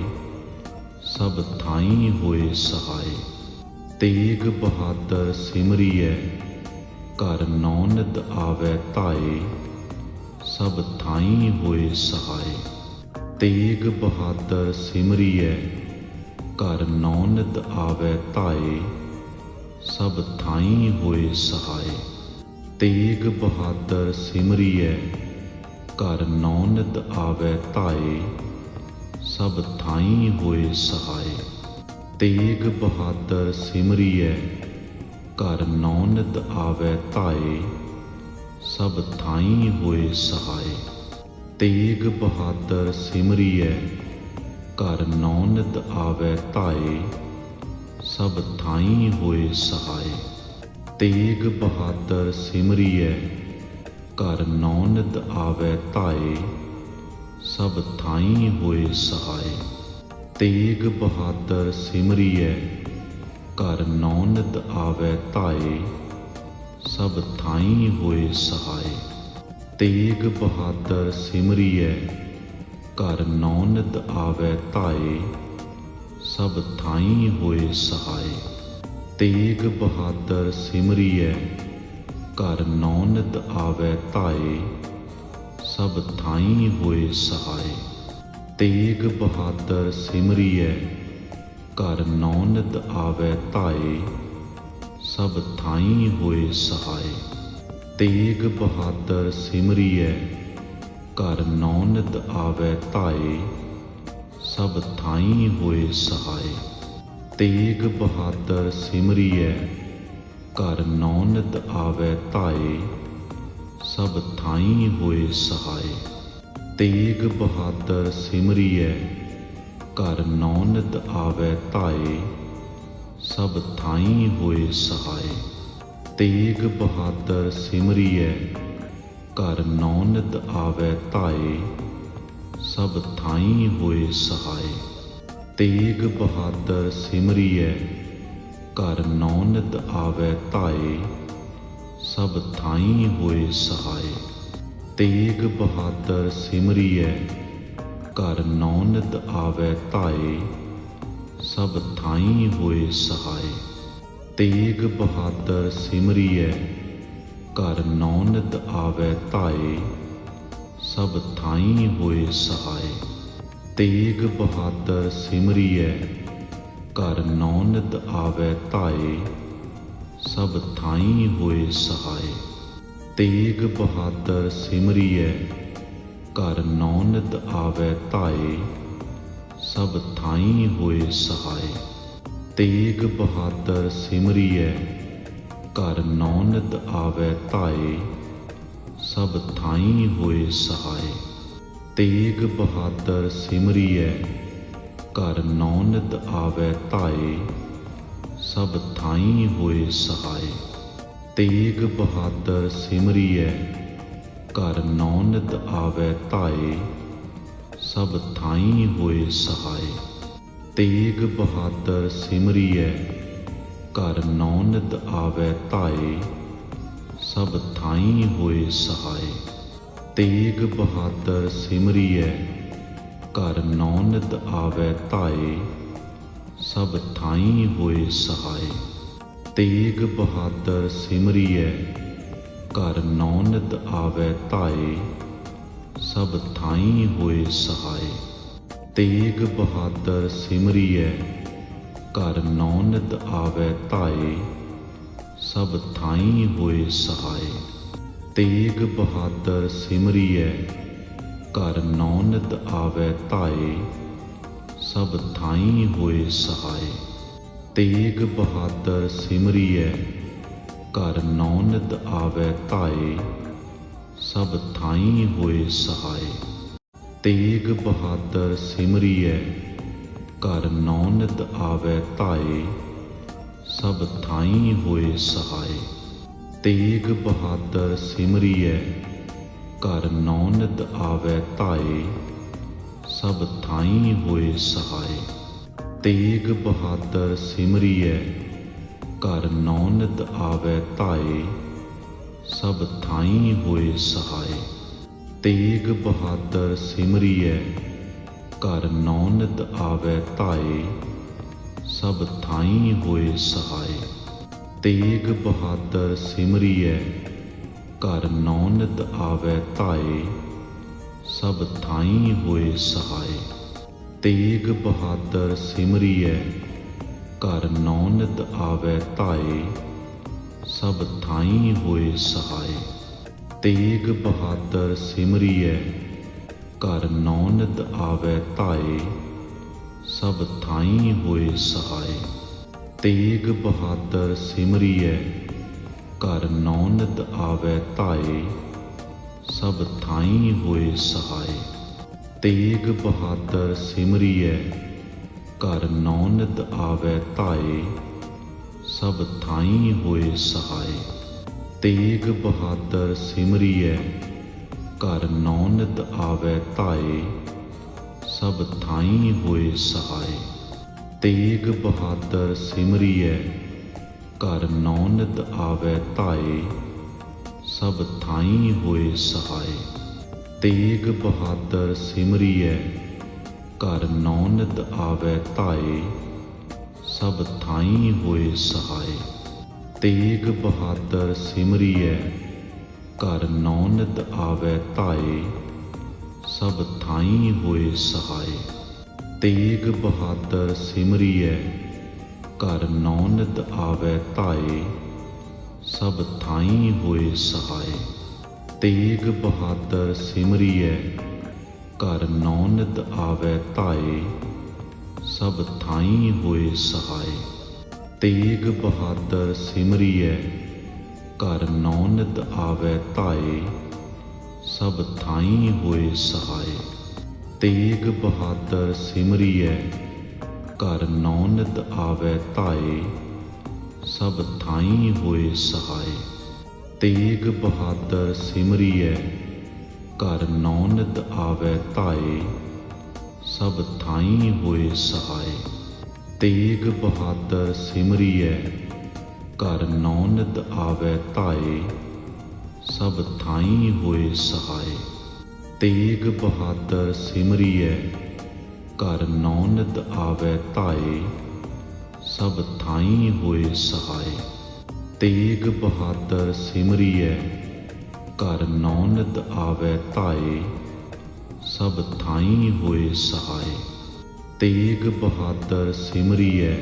ਸਭ ਥਾਈ ਹੋਏ ਸਹਾਏ। ਤੇਗ ਬਹਾਦਰ ਸਿਮਰੀਐ ਘਰ ਨੌ ਨਿਧ ਆਵੈ ਧਾਏ ਸਭ ਥਾਈ ਹੋਏ ਸਹਾਏ। ਤੇਗ ਬਹਾਦਰ ਸਿਮਰੀਐ ਘਰ ਨੌ ਨਿਧ ਆਵੈ ਧਾਏ ਸਭ ਥਾਈ ਹੋਏ ਸਹਾਏ। ਤੇਗ ਬਹਾਦਰ ਸਿਮਰੀਐ ਘਰ ਨੌ ਨਿਧ ਆਵੈ ਧਾਏ ਸਭ ਥਾਈ ਹੋਏ ਸਹਾਏ। ਤੇਗ ਬਹਾਦਰ ਸਿਮਰੀਐ ਘਰ ਨੌ ਨਿਧ ਆਵੈ ਧਾਏ ਸਭ ਥਾਈ ਹੋਏ ਸਹਾਏ। ਤੇਗ ਬਹਾਦਰ ਸਿਮਰੀਐ ਘਰ ਨੌ ਨਿਧ ਆਵੈ ਧਾਏ ਸਭ ਥਾਈ ਹੋਏ ਸਹਾਏ। ਤੇਗ ਬਹਾਦਰ ਸਿਮਰੀਐ ਘਰ ਨੌ ਨਿਧ ਆਵੈ ਧਾਏ ਸਭ ਥਾਈ ਹੋਏ ਸਹਾਏ। ਤੇਗ ਬਹਾਦਰ ਸਿਮਰੀਐ ਘਰ ਨੌ ਨਿਧ ਆਵੈ ਧਾਏ ਸਭ ਥਾਈ ਹੋਏ ਸਹਾਏ। ਤੇਗ ਬਹਾਦਰ ਸਿਮਰੀਐ ਘਰ ਨੌ ਨਿਧ ਆਵੈ ਧਾਏ ਸਭ ਥਾਈ ਹੋਏ ਸਹਾਏ। ਤੇਗ ਬਹਾਦਰ ਸਿਮਰੀਐ ਘਰ ਨੌ ਨਿਧ ਆਵੈ ਧਾਏ ਸਭ ਥਾਈ ਹੋਏ ਸਹਾਏ। ਤੇਗ ਬਹਾਦਰ ਸਿਮਰੀਐ ਘਰ ਨੌ ਨਿਧ ਆਵੈ ਧਾਏ ਸਭ ਥਾਈ ਹੋਏ ਸਹਾਏ। ਤੇਗ ਬਹਾਦਰ ਸਿਮਰੀਐ ਘਰ ਨੌ ਨਿਧ ਆਵੈ ਧਾਏ ਸਭ ਥਾਈ ਹੋਏ ਸਹਾਏ। ਤੇਗ ਬਹਾਦਰ ਸਿਮਰੀਐ ਘਰ ਨੌ ਨਿਧ ਆਵੈ ਧਾਏ ਸਭ ਥਾਈ ਹੋਏ ਸਹਾਏ। ਤੇਗ ਬਹਾਦਰ ਸਿਮਰੀਐ ਘਰ ਨੌ ਨਿਧ ਆਵੈ ਧਾਏ ਸਭ ਥਾਈ ਹੋਏ ਸਹਾਏ। ਤੇਗ ਬਹਾਦਰ ਸਿਮਰੀਐ ਘਰ ਨੌ ਨਿਧ ਆਵੈ ਧਾਏ ਸਭ ਥਾਈ ਹੋਏ ਸਹਾਏ। ਤੇਗ ਬਹਾਦਰ ਸਿਮਰੀਐ ਘਰ ਨੌ ਨਿਧ ਆਵੈ ਧਾਏ ਸਭ ਥਾਈ ਹੋਏ ਸਹਾਏ। ਤੇਗ ਬਹਾਦਰ ਸਿਮਰੀਐ ਘਰ ਨੌ ਨਿਧ ਆਵੈ ਧਾਏ ਸਭ ਥਾਈ ਹੋਏ ਸਹਾਏ। ਤੇਗ ਬਹਾਦਰ ਸਿਮਰੀਐ ਘਰ ਨੌ ਨਿਧ ਆਵੈ ਧਾਏ ਸਭ ਥਾਈ ਹੋਏ ਸਹਾਏ। ਤੇਗ ਬਹਾਦਰ ਸਿਮਰੀਐ ਘਰ ਨੌ ਨਿਧ ਆਵੈ ਧਾਏ ਸਭ ਥਾਈ ਹੋਏ ਸਹਾਏ। ਤੇਗ ਬਹਾਦਰ ਸਿਮਰੀਐ ਘਰ ਨੌ ਨਿਧ ਆਵੈ ਧਾਏ ਸਭ ਥਾਈ ਹੋਏ ਸਹਾਏ। ਤੇਗ ਬਹਾਦਰ ਸਿਮਰੀਐ ਘਰ ਨੌ ਨਿਧ ਆਵੈ ਧਾਏ ਸਭ ਥਾਈ ਹੋਏ ਸਹਾਏ। ਤੇਗ ਬਹਾਦਰ ਸਿਮਰੀਐ ਘਰ ਨੌ ਨਿਧ ਆਵੈ ਧਾਏ ਸਭ ਥਾਈ ਹੋਏ ਸਹਾਏ। ਤੇਗ ਬਹਾਦਰ ਸਿਮਰੀਐ ਘਰ ਨੌ ਨਿਧ ਆਵੈ ਧਾਏ ਸਭ ਥਾਈ ਹੋਏ ਸਹਾਏ। ਤੇਗ ਬਹਾਦਰ ਸਿਮਰੀਐ ਘਰ ਨੌ ਨਿਧ ਆਵੈ ਧਾਏ ਸਭ ਥਾਈ ਹੋਏ ਸਹਾਏ। ਤੇਗ ਬਹਾਦਰ ਸਿਮਰੀਐ ਘਰ ਨੌ ਨਿਧ ਆਵੈ ਧਾਏ ਸਭ ਥਾਈ ਹੋਏ ਸਹਾਏ। ਤੇਗ ਬਹਾਦਰ ਸਿਮਰੀਐ ਘਰ ਨੌ ਨਿਧ ਆਵੈ ਧਾਏ ਸਭ ਥਾਈ ਹੋਏ ਸਹਾਏ। ਤੇਗ ਬਹਾਦਰ ਸਿਮਰੀਐ ਘਰ ਨੌ ਨਿਧ ਆਵੈ ਧਾਏ ਸਭ ਥਾਈ ਹੋਏ ਸਹਾਏ। ਤੇਗ ਬਹਾਦਰ ਸਿਮਰੀਐ ਘਰ ਨੌ ਨਿਧ ਆਵੈ ਧਾਏ ਸਭ ਥਾਈ ਹੋਏ ਸਹਾਏ। ਤੇਗ ਬਹਾਦਰ ਸਿਮਰੀਐ ਘਰ ਨੌ ਨਿਧ ਆਵੈ ਧਾਏ ਸਭ ਥਾਈ ਹੋਏ ਸਹਾਏ। ਤੇਗ ਬਹਾਦਰ ਸਿਮਰੀਐ ਘਰ ਨੌ ਨਿਧ ਆਵੈ ਧਾਏ ਸਭ ਥਾਈ ਹੋਏ ਸਹਾਏ। ਤੇਗ ਬਹਾਦਰ ਸਿਮਰੀਐ ਘਰ ਨੌ ਨਿਧ ਆਵੈ ਧਾਏ ਸਭ ਥਾਈ ਹੋਏ ਸਹਾਏ। ਤੇਗ ਬਹਾਦਰ ਸਿਮਰੀਐ ਘਰ ਨੌ ਨਿਧ ਆਵੈ ਧਾਏ ਸਭ ਥਾਈ ਹੋਏ ਸਹਾਏ। ਤੇਗ ਬਹਾਦਰ ਸਿਮਰੀਐ ਘਰ ਨੌ ਨਿਧ ਆਵੈ ਧਾਏ ਸਭ ਥਾਈਂ ਹੋਏ ਸਹਾਏ। ਤੇਗ ਬਹਾਦਰ ਸਿਮਰੀਐ ਘਰ ਨੌ ਨਿਤ ਆਵੈ ਧਾਏ। ਸਭ ਥਾਈਂ ਹੋਏ ਸਹਾਏ। ਤੇਗ ਬਹਾਦਰ ਸਿਮਰੀਐ ਘਰ ਨੌ ਨਿਤ ਆਵੈ ਧਾਏ। ਸਭ ਥਾਈਂ ਹੋਏ ਸਹਾਏ। ਤੇਗ ਬਹਾਦਰ ਸਿਮਰੀਐ ਘਰ ਨੌ ਨਿਤ ਆਵੈ ਧਾਏ। ਸਭ ਥਾਈਂ ਹੋਏ ਸਹਾਏ। ਤੇਗ ਬਹਾਦਰ ਸਿਮਰੀਐ ਘਰ ਨੌ ਨਿਤ ਆਵੈ ਧਾਏ। ਸਭ ਥਾਈਂ ਹੋਏ ਸਹਾਏ। ਤੇਗ ਬਹਾਦਰ ਸਿਮਰੀਐ ਘਰ ਨੌ ਨਿਤ ਆਵੈ ਧਾਏ। ਸਭ ਥਾਈਂ ਹੋਏ ਸਹਾਏ। ਤੇਗ ਬਹਾਦਰ ਸਿਮਰੀਐ ਘਰ ਨੌ ਨਿਤ ਆਵੈ ਧਾਏ। ਸਭ ਥਾਈਂ ਹੋਏ ਸਹਾਏ। ਤੇਗ ਬਹਾਦਰ ਸਿਮਰੀਐ ਘਰ ਨੌ ਨਿਤ ਆਵੈ ਧਾਏ। ਸਭ ਥਾਈਂ ਹੋਏ ਸਹਾਏ। ਤੇਗ ਬਹਾਦਰ ਸਿਮਰੀਐ ਘਰ ਨੌ ਨਿਤ ਆਵੈ ਧਾਏ। ਸਭ ਥਾਈਂ ਹੋਏ ਸਹਾਏ। ਤੇਗ ਬਹਾਦਰ ਸਿਮਰੀਐ ਘਰ ਨੌ ਨਿਤ ਆਵੈ ਧਾਏ। ਸਭ ਥਾਈਂ ਹੋਏ ਸਹਾਏ। ਤੇਗ ਬਹਾਦਰ ਸਿਮਰੀਐ ਘਰ ਨੌ ਨਿਤ ਆਵੈ ਧਾਏ। ਸਭ ਥਾਈਂ ਹੋਏ ਸਹਾਏ। ਤੇਗ ਬਹਾਦਰ ਸਿਮਰੀਐ ਘਰ ਨੌ ਨਿਤ ਆਵੈ ਧਾਏ। ਸਭ ਥਾਈਂ ਹੋਏ ਸਹਾਏ। ਤੇਗ ਬਹਾਦਰ ਸਿਮਰੀਐ ਘਰ ਨੌ ਨਿਤ ਆਵੈ ਧਾਏ। ਸਭ ਥਾਈਂ ਹੋਏ ਸਹਾਏ। ਤੇਗ ਬਹਾਦਰ ਸਿਮਰੀਐ ਘਰ ਨੌ ਨਿਤ ਆਵੈ ਧਾਏ। ਸਭ ਥਾਈਂ ਹੋਏ ਸਹਾਏ। ਤੇਗ ਬਹਾਦਰ ਸਿਮਰੀਐ ਘਰ ਨੌ ਨਿਤ ਆਵੈ ਧਾਏ। ਸਭ ਥਾਈਂ ਹੋਏ ਸਹਾਏ। ਤੇਗ ਬਹਾਦਰ ਸਿਮਰੀਐ ਘਰ ਨੌ ਨਿਤ ਆਵੈ ਧਾਏ। ਸਭ ਥਾਈਂ ਹੋਏ ਸਹਾਏ। ਤੇਗ ਬਹਾਦਰ ਸਿਮਰੀਐ ਘਰ ਨੌ ਨਿਤ ਆਵੈ ਧਾਏ। ਸਭ ਥਾਈਂ ਹੋਏ ਸਹਾਏ। ਤੇਗ ਬਹਾਦਰ ਸਿਮਰੀਐ ਘਰ ਨੌ ਨਿਤ ਆਵੈ ਧਾਏ। ਸਭ ਥਾਈਂ ਹੋਏ ਸਹਾਏ। ਤੇਗ ਬਹਾਦਰ ਸਿਮਰੀਐ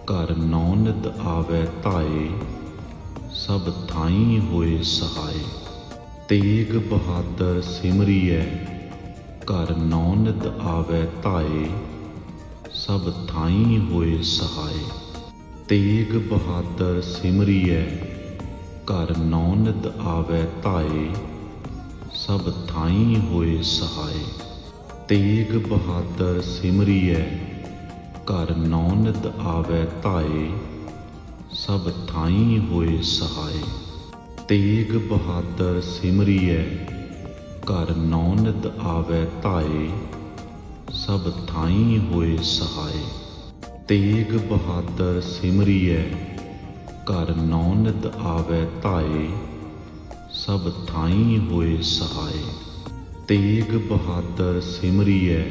ਘਰ ਨੌ ਨਿਤ ਆਵੈ ਧਾਏ। ਸਭ ਥਾਈਂ ਹੋਏ ਸਹਾਏ। ਤੇਗ ਬਹਾਦਰ ਸਿਮਰੀਐ ਘਰ ਨੌ ਨਿਤ ਆਵੈ ਧਾਏ। ਸਭ ਥਾਈਂ ਹੋਏ ਸਹਾਏ। ਤੇਗ ਬਹਾਦਰ ਸਿਮਰੀਐ ਘਰ ਨੌ ਨਿਤ ਆਵੈ ਧਾਏ। ਸਭ ਥਾਈਂ ਹੋਏ ਸਹਾਏ। ਤੇਗ ਬਹਾਦਰ ਸਿਮਰੀਐ ਘਰ ਨੌ ਨਿਤ ਆਵੈ ਧਾਏ। ਸਭ ਥਾਈਂ ਹੋਏ ਸਹਾਏ। ਤੇਗ ਬਹਾਦਰ ਸਿਮਰੀਐ ਘਰ ਨੌ ਨਿਤ ਆਵੈ ਧਾਏ। ਸਭ ਥਾਈਂ ਹੋਏ ਸਹਾਏ। ਤੇਗ ਬਹਾਦਰ ਸਿਮਰੀਐ ਘਰ ਨੌ ਨਿਤ ਆਵੈ ਧਾਏ। ਸਭ ਥਾਈਂ ਹੋਏ ਸਹਾਏ। ਤੇਗ ਬਹਾਦਰ ਸਿਮਰੀਐ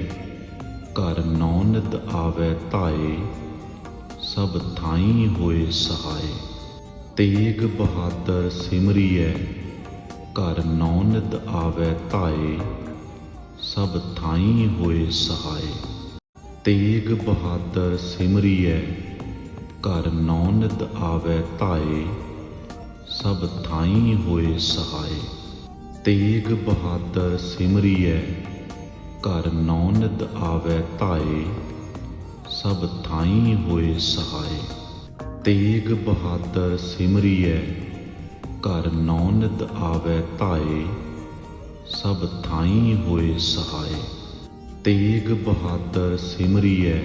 ਘਰ ਨੌ ਨਿਤ ਆਵੈ ਧਾਏ। ਸਭ ਥਾਈਂ ਹੋਏ ਸਹਾਏ। ਤੇਗ ਬਹਾਦਰ ਸਿਮਰੀਐ ਘਰ ਨੌ ਨਿਤ ਆਵੈ ਧਾਏ। ਸਭ ਥਾਈਂ ਹੋਏ ਸਹਾਏ। ਤੇਗ ਬਹਾਦਰ ਸਿਮਰੀਐ ਘਰ ਨੌ ਨਿਤ ਆਵੈ ਧਾਏ। ਸਭ ਥਾਈਂ ਹੋਏ ਸਹਾਏ। ਤੇਗ ਬਹਾਦਰ ਸਿਮਰੀਐ ਘਰ ਨੌ ਨਿਤ ਆਵੈ ਧਾਏ। ਸਭ ਥਾਈਂ ਹੋਏ ਸਹਾਏ। ਤੇਗ ਬਹਾਦਰ ਸਿਮਰੀਐ ਘਰ ਨੌ ਨਿਤ ਆਵੈ ਧਾਏ। ਸਭ ਥਾਈਂ ਹੋਏ ਸਹਾਏ। ਤੇਗ ਬਹਾਦਰ ਸਿਮਰੀਐ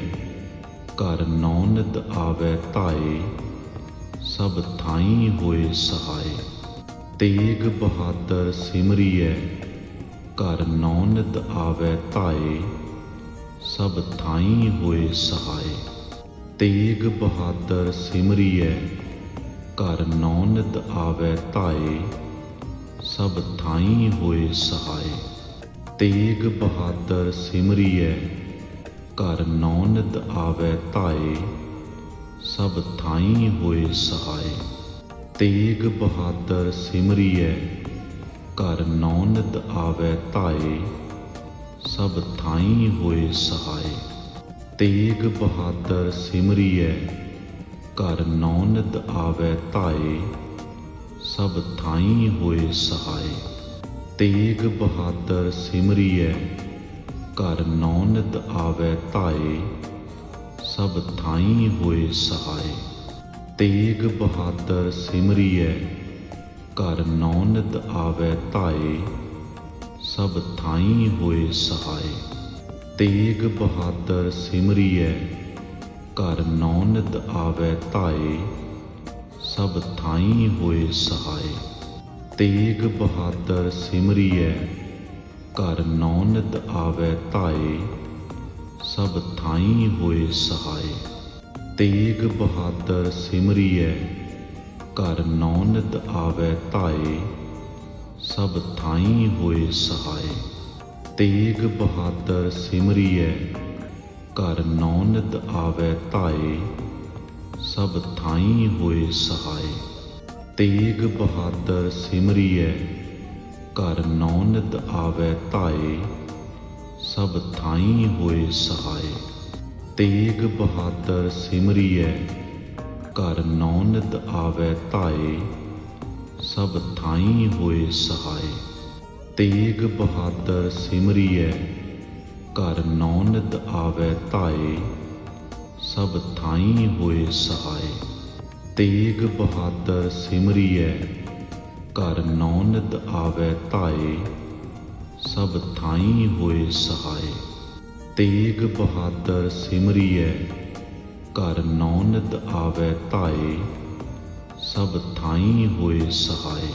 ਘਰ ਨੌ ਨਿਤ ਆਵੈ ਧਾਏ। ਸਭ ਥਾਈਂ ਹੋਏ ਸਹਾਏ। ਤੇਗ ਬਹਾਦਰ ਸਿਮਰੀਐ ਘਰ ਨੌ ਨਿਤ ਆਵੈ ਧਾਏ। ਸਭ ਥਾਈਂ ਹੋਏ ਸਹਾਏ। ਤੇਗ ਬਹਾਦਰ ਸਿਮਰੀਐ ਘਰ ਨੌ ਨਿਤ ਆਵੈ ਧਾਏ। ਸਭ ਥਾਈਂ ਹੋਏ ਸਹਾਏ। ਤੇਗ ਬਹਾਦਰ ਸਿਮਰੀਐ ਘਰ ਨੌਨਿਤ ਆਵੈ ਧਾਏ, ਸਭ ਥਾਈ ਹੋਏ ਸਹਾਏ। ਤੇਗ ਬਹਾਦਰ ਸਿਮਰੀਐ, ਘਰ ਨੌਨਿਤ ਆਵੈ ਧਾਏ, ਸਭ ਥਾਈ ਹੋਏ ਸਹਾਏ। ਤੇਗ ਬਹਾਦਰ ਸਿਮਰੀਐ, ਘਰ ਨੌਨਿਤ ਆਵੈ ਧਾਏ, ਸਭ ਥਾਈ ਹੋਏ ਸਹਾਏ। ਤੇਗ ਬਹਾਦਰ ਸਿਮਰੀਐ, ਘਰ ਨੌਨਿਤ ਆਵੈ ਧਾਏ, ਸਭ ਥਾਈ ਹੋਏ ਸਹਾਏ। ਤੇਗ ਬਹਾਦਰ ਸਿਮਰੀਐ, ਘਰ ਨੌਨਿਤ ਆਵੈ ਧਾਏ, ਸਭ ਥਾਈ ਹੋਏ ਸਹਾਏ। ਤੇਗ ਬਹਾਦਰ ਸਿਮਰੀਐ, ਘਰ ਨੌਨਿਤ ਆਵੈ ਧਾਏ, ਸਭ ਥਾਈ ਹੋਏ ਸਹਾਏ। ਤੇਗ ਬਹਾਦਰ ਸਿਮਰੀਐ, ਘਰ ਨੌਨਿਤ ਆਵੈ ਧਾਏ, ਸਭ ਥਾਈ ਹੋਏ ਸਹਾਏ। ਤੇਗ ਬਹਾਦਰ ਸਿਮਰੀਐ, ਘਰ ਨੌਨਿਤ ਆਵੈ ਧਾਏ, ਸਭ ਥਾਈ ਹੋਏ ਸਹਾਏ। ਤੇਗ ਬਹਾਦਰ ਸਿਮਰੀਐ, ਘਰ ਨੌਨਿਤ ਆਵੈ ਧਾਏ, ਸਭ ਥਾਈ ਹੋਏ ਸਹਾਏ। ਤੇਗ ਬਹਾਦਰ ਸਿਮਰੀਐ, ਘਰ ਨੌਨਿਤ ਆਵੈ ਧਾਏ, ਸਭ ਥਾਈ ਹੋਏ ਸਹਾਏ। ਤੇਗ ਬਹਾਦਰ ਸਿਮਰੀਐ, ਘਰ ਨੌਨਿਤ ਆਵੈ ਧਾਏ, ਸਭ ਥਾਈ ਹੋਏ ਸਹਾਏ। ਤੇਗ ਬਹਾਦਰ ਸਿਮਰੀਐ, ਘਰ ਨੌਨਿਤ ਆਵੈ ਧਾਏ, ਸਭ ਥਾਈ ਹੋਏ ਸਹਾਏ। ਤੇਗ ਬਹਾਦਰ ਸਿਮਰੀਐ, ਘਰ ਨੌਨਿਤ ਆਵੈ ਧਾਏ, ਸਭ ਥਾਈ ਹੋਏ ਸਹਾਏ। ਤੇਗ ਬਹਾਦਰ ਸਿਮਰੀਐ, ਘਰ ਨੌਨਿਤ ਆਵੈ ਧਾਏ, ਸਭ ਥਾਈ ਹੋਏ ਸਹਾਏ।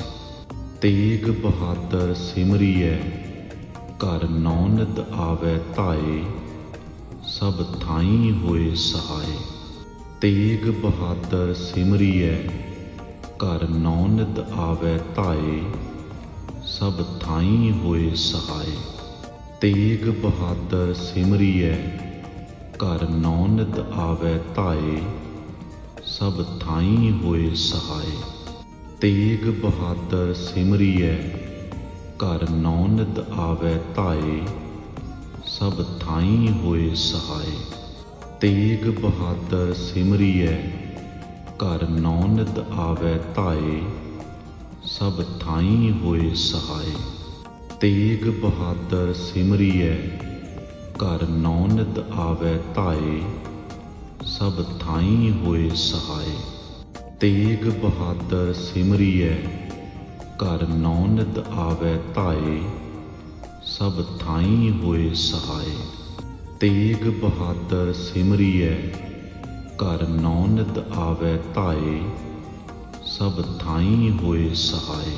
ਤੇਗ ਬਹਾਦਰ ਸਿਮਰੀਐ, ਘਰ ਨੌਨਿਤ ਆਵੈ ਧਾਏ, ਸਭ ਥਾਈ ਹੋਏ ਸਹਾਏ। ਤੇਗ ਬਹਾਦਰ ਸਿਮਰੀਐ, ਘਰ ਨੌਨਿਤ ਆਵੈ ਧਾਏ, ਸਭ ਥਾਈ ਹੋਏ ਸਹਾਏ। ਤੇਗ ਬਹਾਦਰ ਸਿਮਰੀਐ, ਘਰ ਨੌਨਿਤ ਆਵੈ ਧਾਏ, ਸਭ ਥਾਈ ਹੋਏ ਸਹਾਏ। ਤੇਗ ਬਹਾਦਰ ਸਿਮਰੀਐ, ਘਰ ਨੌਨਿਤ ਆਵੈ ਧਾਏ, ਸਭ ਥਾਈ ਹੋਏ ਸਹਾਏ। ਤੇਗ ਬਹਾਦਰ ਸਿਮਰੀਐ, ਘਰ ਨੌਨਿਤ ਆਵੈ ਧਾਏ, ਸਭ ਥਾਈ ਹੋਏ ਸਹਾਏ। ਤੇਗ ਬਹਾਦਰ ਸਿਮਰੀਐ, ਘਰ ਨੌਨਿਤ ਆਵੈ ਧਾਏ, ਸਭ ਥਾਈ ਹੋਏ ਸਹਾਏ। ਤੇਗ ਬਹਾਦਰ ਸਿਮਰੀਐ, ਘਰ ਨੌਨਿਤ ਆਵੈ ਧਾਏ, ਸਭ ਥਾਈ ਹੋਏ ਸਹਾਏ। ਤੇਗ ਬਹਾਦਰ ਸਿਮਰੀਐ, ਘਰ ਨੌਨਿਤ ਆਵੈ ਧਾਏ, ਸਭ ਥਾਈ ਹੋਏ ਸਹਾਏ।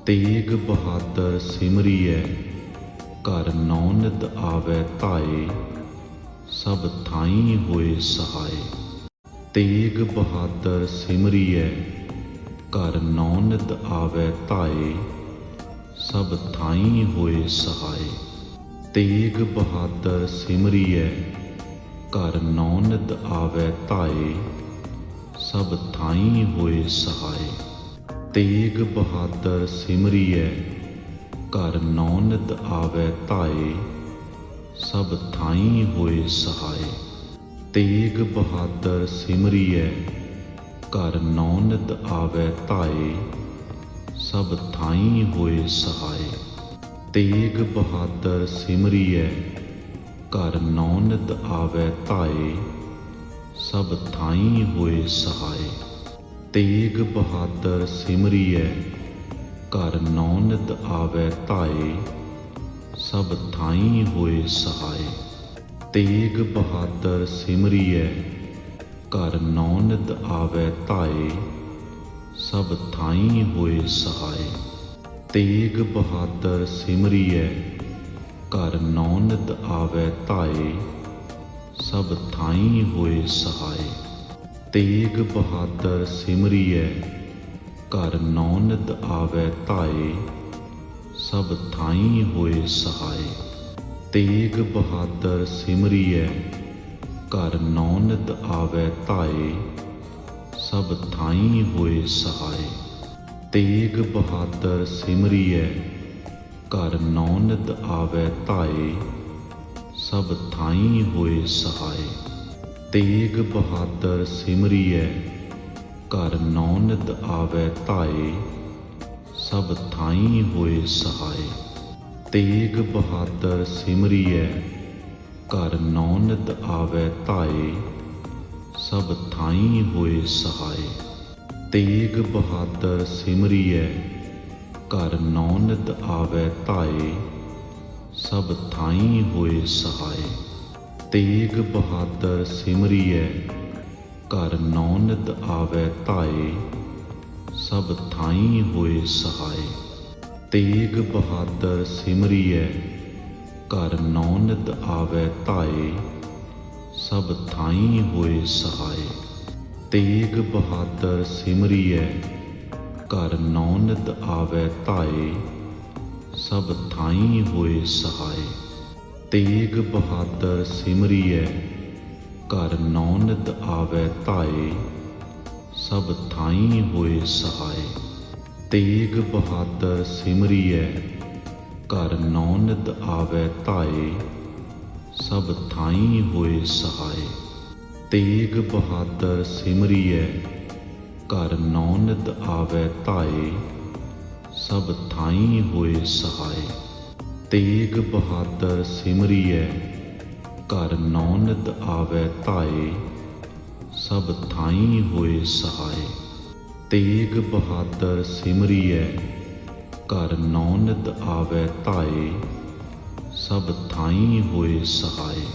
ਤੇਗ ਬਹਾਦਰ ਸਿਮਰੀਐ, ਘਰ ਨੌਨਿਤ ਆਵੈ ਧਾਏ, ਸਭ ਥਾਈ ਹੋਏ ਸਹਾਏ। ਤੇਗ ਬਹਾਦਰ ਸਿਮਰੀਐ, ਘਰ ਨੌਨਿਤ ਆਵੈ ਧਾਏ, ਸਭ ਥਾਈ ਹੋਏ ਸਹਾਏ। ਤੇਗ ਬਹਾਦਰ ਸਿਮਰੀਐ, ਘਰ ਨੌਨਿਤ ਆਵੈ ਧਾਏ, ਸਭ ਥਾਈ ਹੋਏ ਸਹਾਏ। ਤੇਗ ਬਹਾਦਰ ਸਿਮਰੀਐ, ਘਰ ਨੌਨਿਤ ਆਵੈ ਧਾਏ, ਸਭ ਥਾਈ ਹੋਏ ਸਹਾਏ। ਤੇਗ ਬਹਾਦਰ ਸਿਮਰੀਐ, ਘਰ ਨੌਨਿਤ ਆਵੈ ਧਾਏ, ਸਭ ਥਾਈ ਹੋਏ ਸਹਾਏ। ਤੇਗ ਬਹਾਦਰ ਸਿਮਰੀਐ, ਘਰ ਨੌਨਿਤ ਆਵੈ ਧਾਏ, ਸਭ ਥਾਈ ਹੋਏ ਸਹਾਏ। ਤੇਗ ਬਹਾਦਰ ਸਿਮਰੀਐ, ਘਰ ਨੌਨਿਤ ਆਵੈ ਧਾਏ, ਸਭ ਥਾਈ ਹੋਏ ਸਹਾਏ। ਤੇਗ ਬਹਾਦਰ ਸਿਮਰੀਐ, ਘਰ ਨੌਨਿਤ ਆਵੈ ਧਾਏ, ਸਭ ਥਾਈ ਹੋਏ ਸਹਾਏ। ਤੇਗ ਬਹਾਦਰ ਸਿਮਰੀਐ, ਘਰ ਨੌਨਿਤ ਆਵੈ ਧਾਏ, ਸਭ ਥਾਈ ਹੋਏ ਸਹਾਏ। ਤੇਗ ਬਹਾਦਰ ਸਿਮਰੀਐ, ਘਰ ਨੌਨਿਤ ਆਵੈ ਧਾਏ, ਸਭ ਥਾਈ ਹੋਏ ਸਹਾਏ। ਤੇਗ ਬਹਾਦਰ ਸਿਮਰੀਐ ਘਰ ਨੌ ਨਿਤ ਆਵੈ ਧਾਏ ਸਭ ਥਾਈਂ ਹੋਏ ਸਹਾਏ। ਤੇਗ ਬਹਾਦਰ ਸਿਮਰੀਐ ਘਰ ਨੌ ਨਿਤ ਆਵੈ ਧਾਏ ਸਭ ਥਾਈਂ ਹੋਏ ਸਹਾਏ। ਤੇਗ ਬਹਾਦਰ ਸਿਮਰੀਐ ਘਰ ਨੌ ਨਿਤ ਆਵੈ ਧਾਏ ਸਭ ਥਾਈਂ ਹੋਏ ਸਹਾਏ। ਤੇਗ ਬਹਾਦਰ ਸਿਮਰੀਐ ਘਰ ਨੌ ਨਿਤ ਆਵੈ ਧਾਏ ਸਭ ਥਾਈਂ ਹੋਏ ਸਹਾਏ। ਤੇਗ ਬਹਾਦਰ ਸਿਮਰੀਐ ਘਰ ਨੌ ਨਿਤ ਆਵੈ ਧਾਏ ਸਭ ਥਾਈਂ ਹੋਏ ਸਹਾਏ। ਤੇਗ ਬਹਾਦਰ ਸਿਮਰੀਐ ਘਰ ਨੌ ਨਿਤ ਆਵੈ ਧਾਏ ਸਭ ਥਾਈਂ ਹੋਏ ਸਹਾਏ। ਤੇਗ ਬਹਾਦਰ ਸਿਮਰੀਐ ਘਰ ਨੌ ਨਿਤ ਆਵੈ ਧਾਏ ਸਭ ਥਾਈਂ ਹੋਏ ਸਹਾਏ। ਤੇਗ ਬਹਾਦਰ ਸਿਮਰੀਐ ਘਰ ਨੌ ਨਿਤ ਆਵੈ ਧਾਏ ਸਭ ਥਾਈਂ ਹੋਏ ਸਹਾਏ। ਤੇਗ ਬਹਾਦਰ ਸਿਮਰੀਐ ਘਰ ਨੌ ਨਿਤ ਆਵੈ ਧਾਏ ਸਭ ਥਾਈਂ ਹੋਏ ਸਹਾਏ। ਤੇਗ ਬਹਾਦਰ ਸਿਮਰੀਐ ਘਰ ਨੌ ਨਿਤ ਆਵੈ ਧਾਏ ਸਭ ਥਾਈਂ ਹੋਏ ਸਹਾਏ। ਤੇਗ ਬਹਾਦਰ ਸਿਮਰੀਐ ਘਰ ਨੌ ਨਿਤ ਆਵੈ ਧਾਏ ਸਭ ਥਾਈਂ ਹੋਏ ਸਹਾਏ। ਤੇਗ ਬਹਾਦਰ ਸਿਮਰੀਐ ਘਰ ਨੌ ਨਿਤ ਆਵੈ ਧਾਏ ਸਭ ਥਾਈਂ ਹੋਏ ਸਹਾਏ। ਤੇਗ ਬਹਾਦਰ ਸਿਮਰੀਐ ਘਰ ਨੌ ਨਿਤ ਆਵੈ ਧਾਏ ਸਭ ਥਾਈਂ ਹੋਏ ਸਹਾਏ।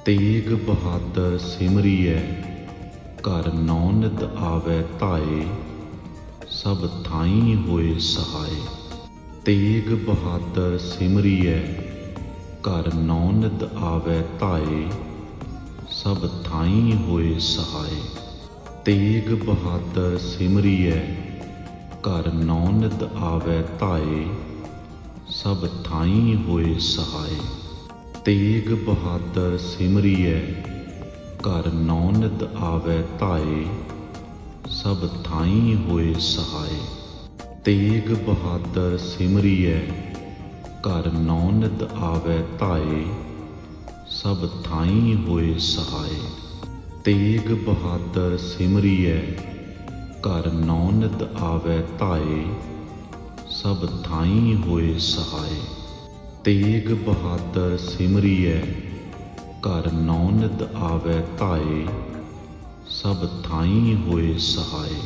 ਤੇਗ ਬਹਾਦਰ ਸਿਮਰੀਐ ਘਰ ਨੌ ਨਿਤ ਆਵੈ ਧਾਏ ਸਭ ਥਾਈਂ ਹੋਏ ਸਹਾਏ। ਤੇਗ ਬਹਾਦਰ ਸਿਮਰੀਐ ਘਰ ਨੌ ਨਿਤ ਆਵੈ ਧਾਏ ਸਭ ਥਾਈਂ ਹੋਏ ਸਹਾਏ। ਤੇਗ ਬਹਾਦਰ ਸਿਮਰੀਐ ਘਰ ਨੌ ਨਿਤ ਆਵੈ ਧਾਏ ਸਭ ਥਾਈਂ ਹੋਏ ਸਹਾਏ। ਤੇਗ ਬਹਾਦਰ ਸਿਮਰੀਐ ਘਰ ਨੌ ਨਿਤ ਆਵੈ ਧਾਏ ਸਭ ਥਾਈਂ ਹੋਏ ਸਹਾਏ। ਤੇਗ ਬਹਾਦਰ ਸਿਮਰੀਐ ਘਰ ਨੌ ਨਿਤ ਆਵੈ ਧਾਏ ਸਭ ਥਾਈਂ ਹੋਏ ਸਹਾਏ। ਤੇਗ ਬਹਾਦਰ ਸਿਮਰੀਐ ਘਰ ਨੌ ਨਿਤ ਆਵੈ ਧਾਏ ਸਭ ਥਾਈਂ ਹੋਏ ਸਹਾਏ। ਤੇਗ ਬਹਾਦਰ ਸਿਮਰੀਐ ਘਰ ਨੌ ਨਿਤ ਆਵੈ ਧਾਏ ਸਭ ਥਾਈਂ ਹੋਏ ਸਹਾਏ।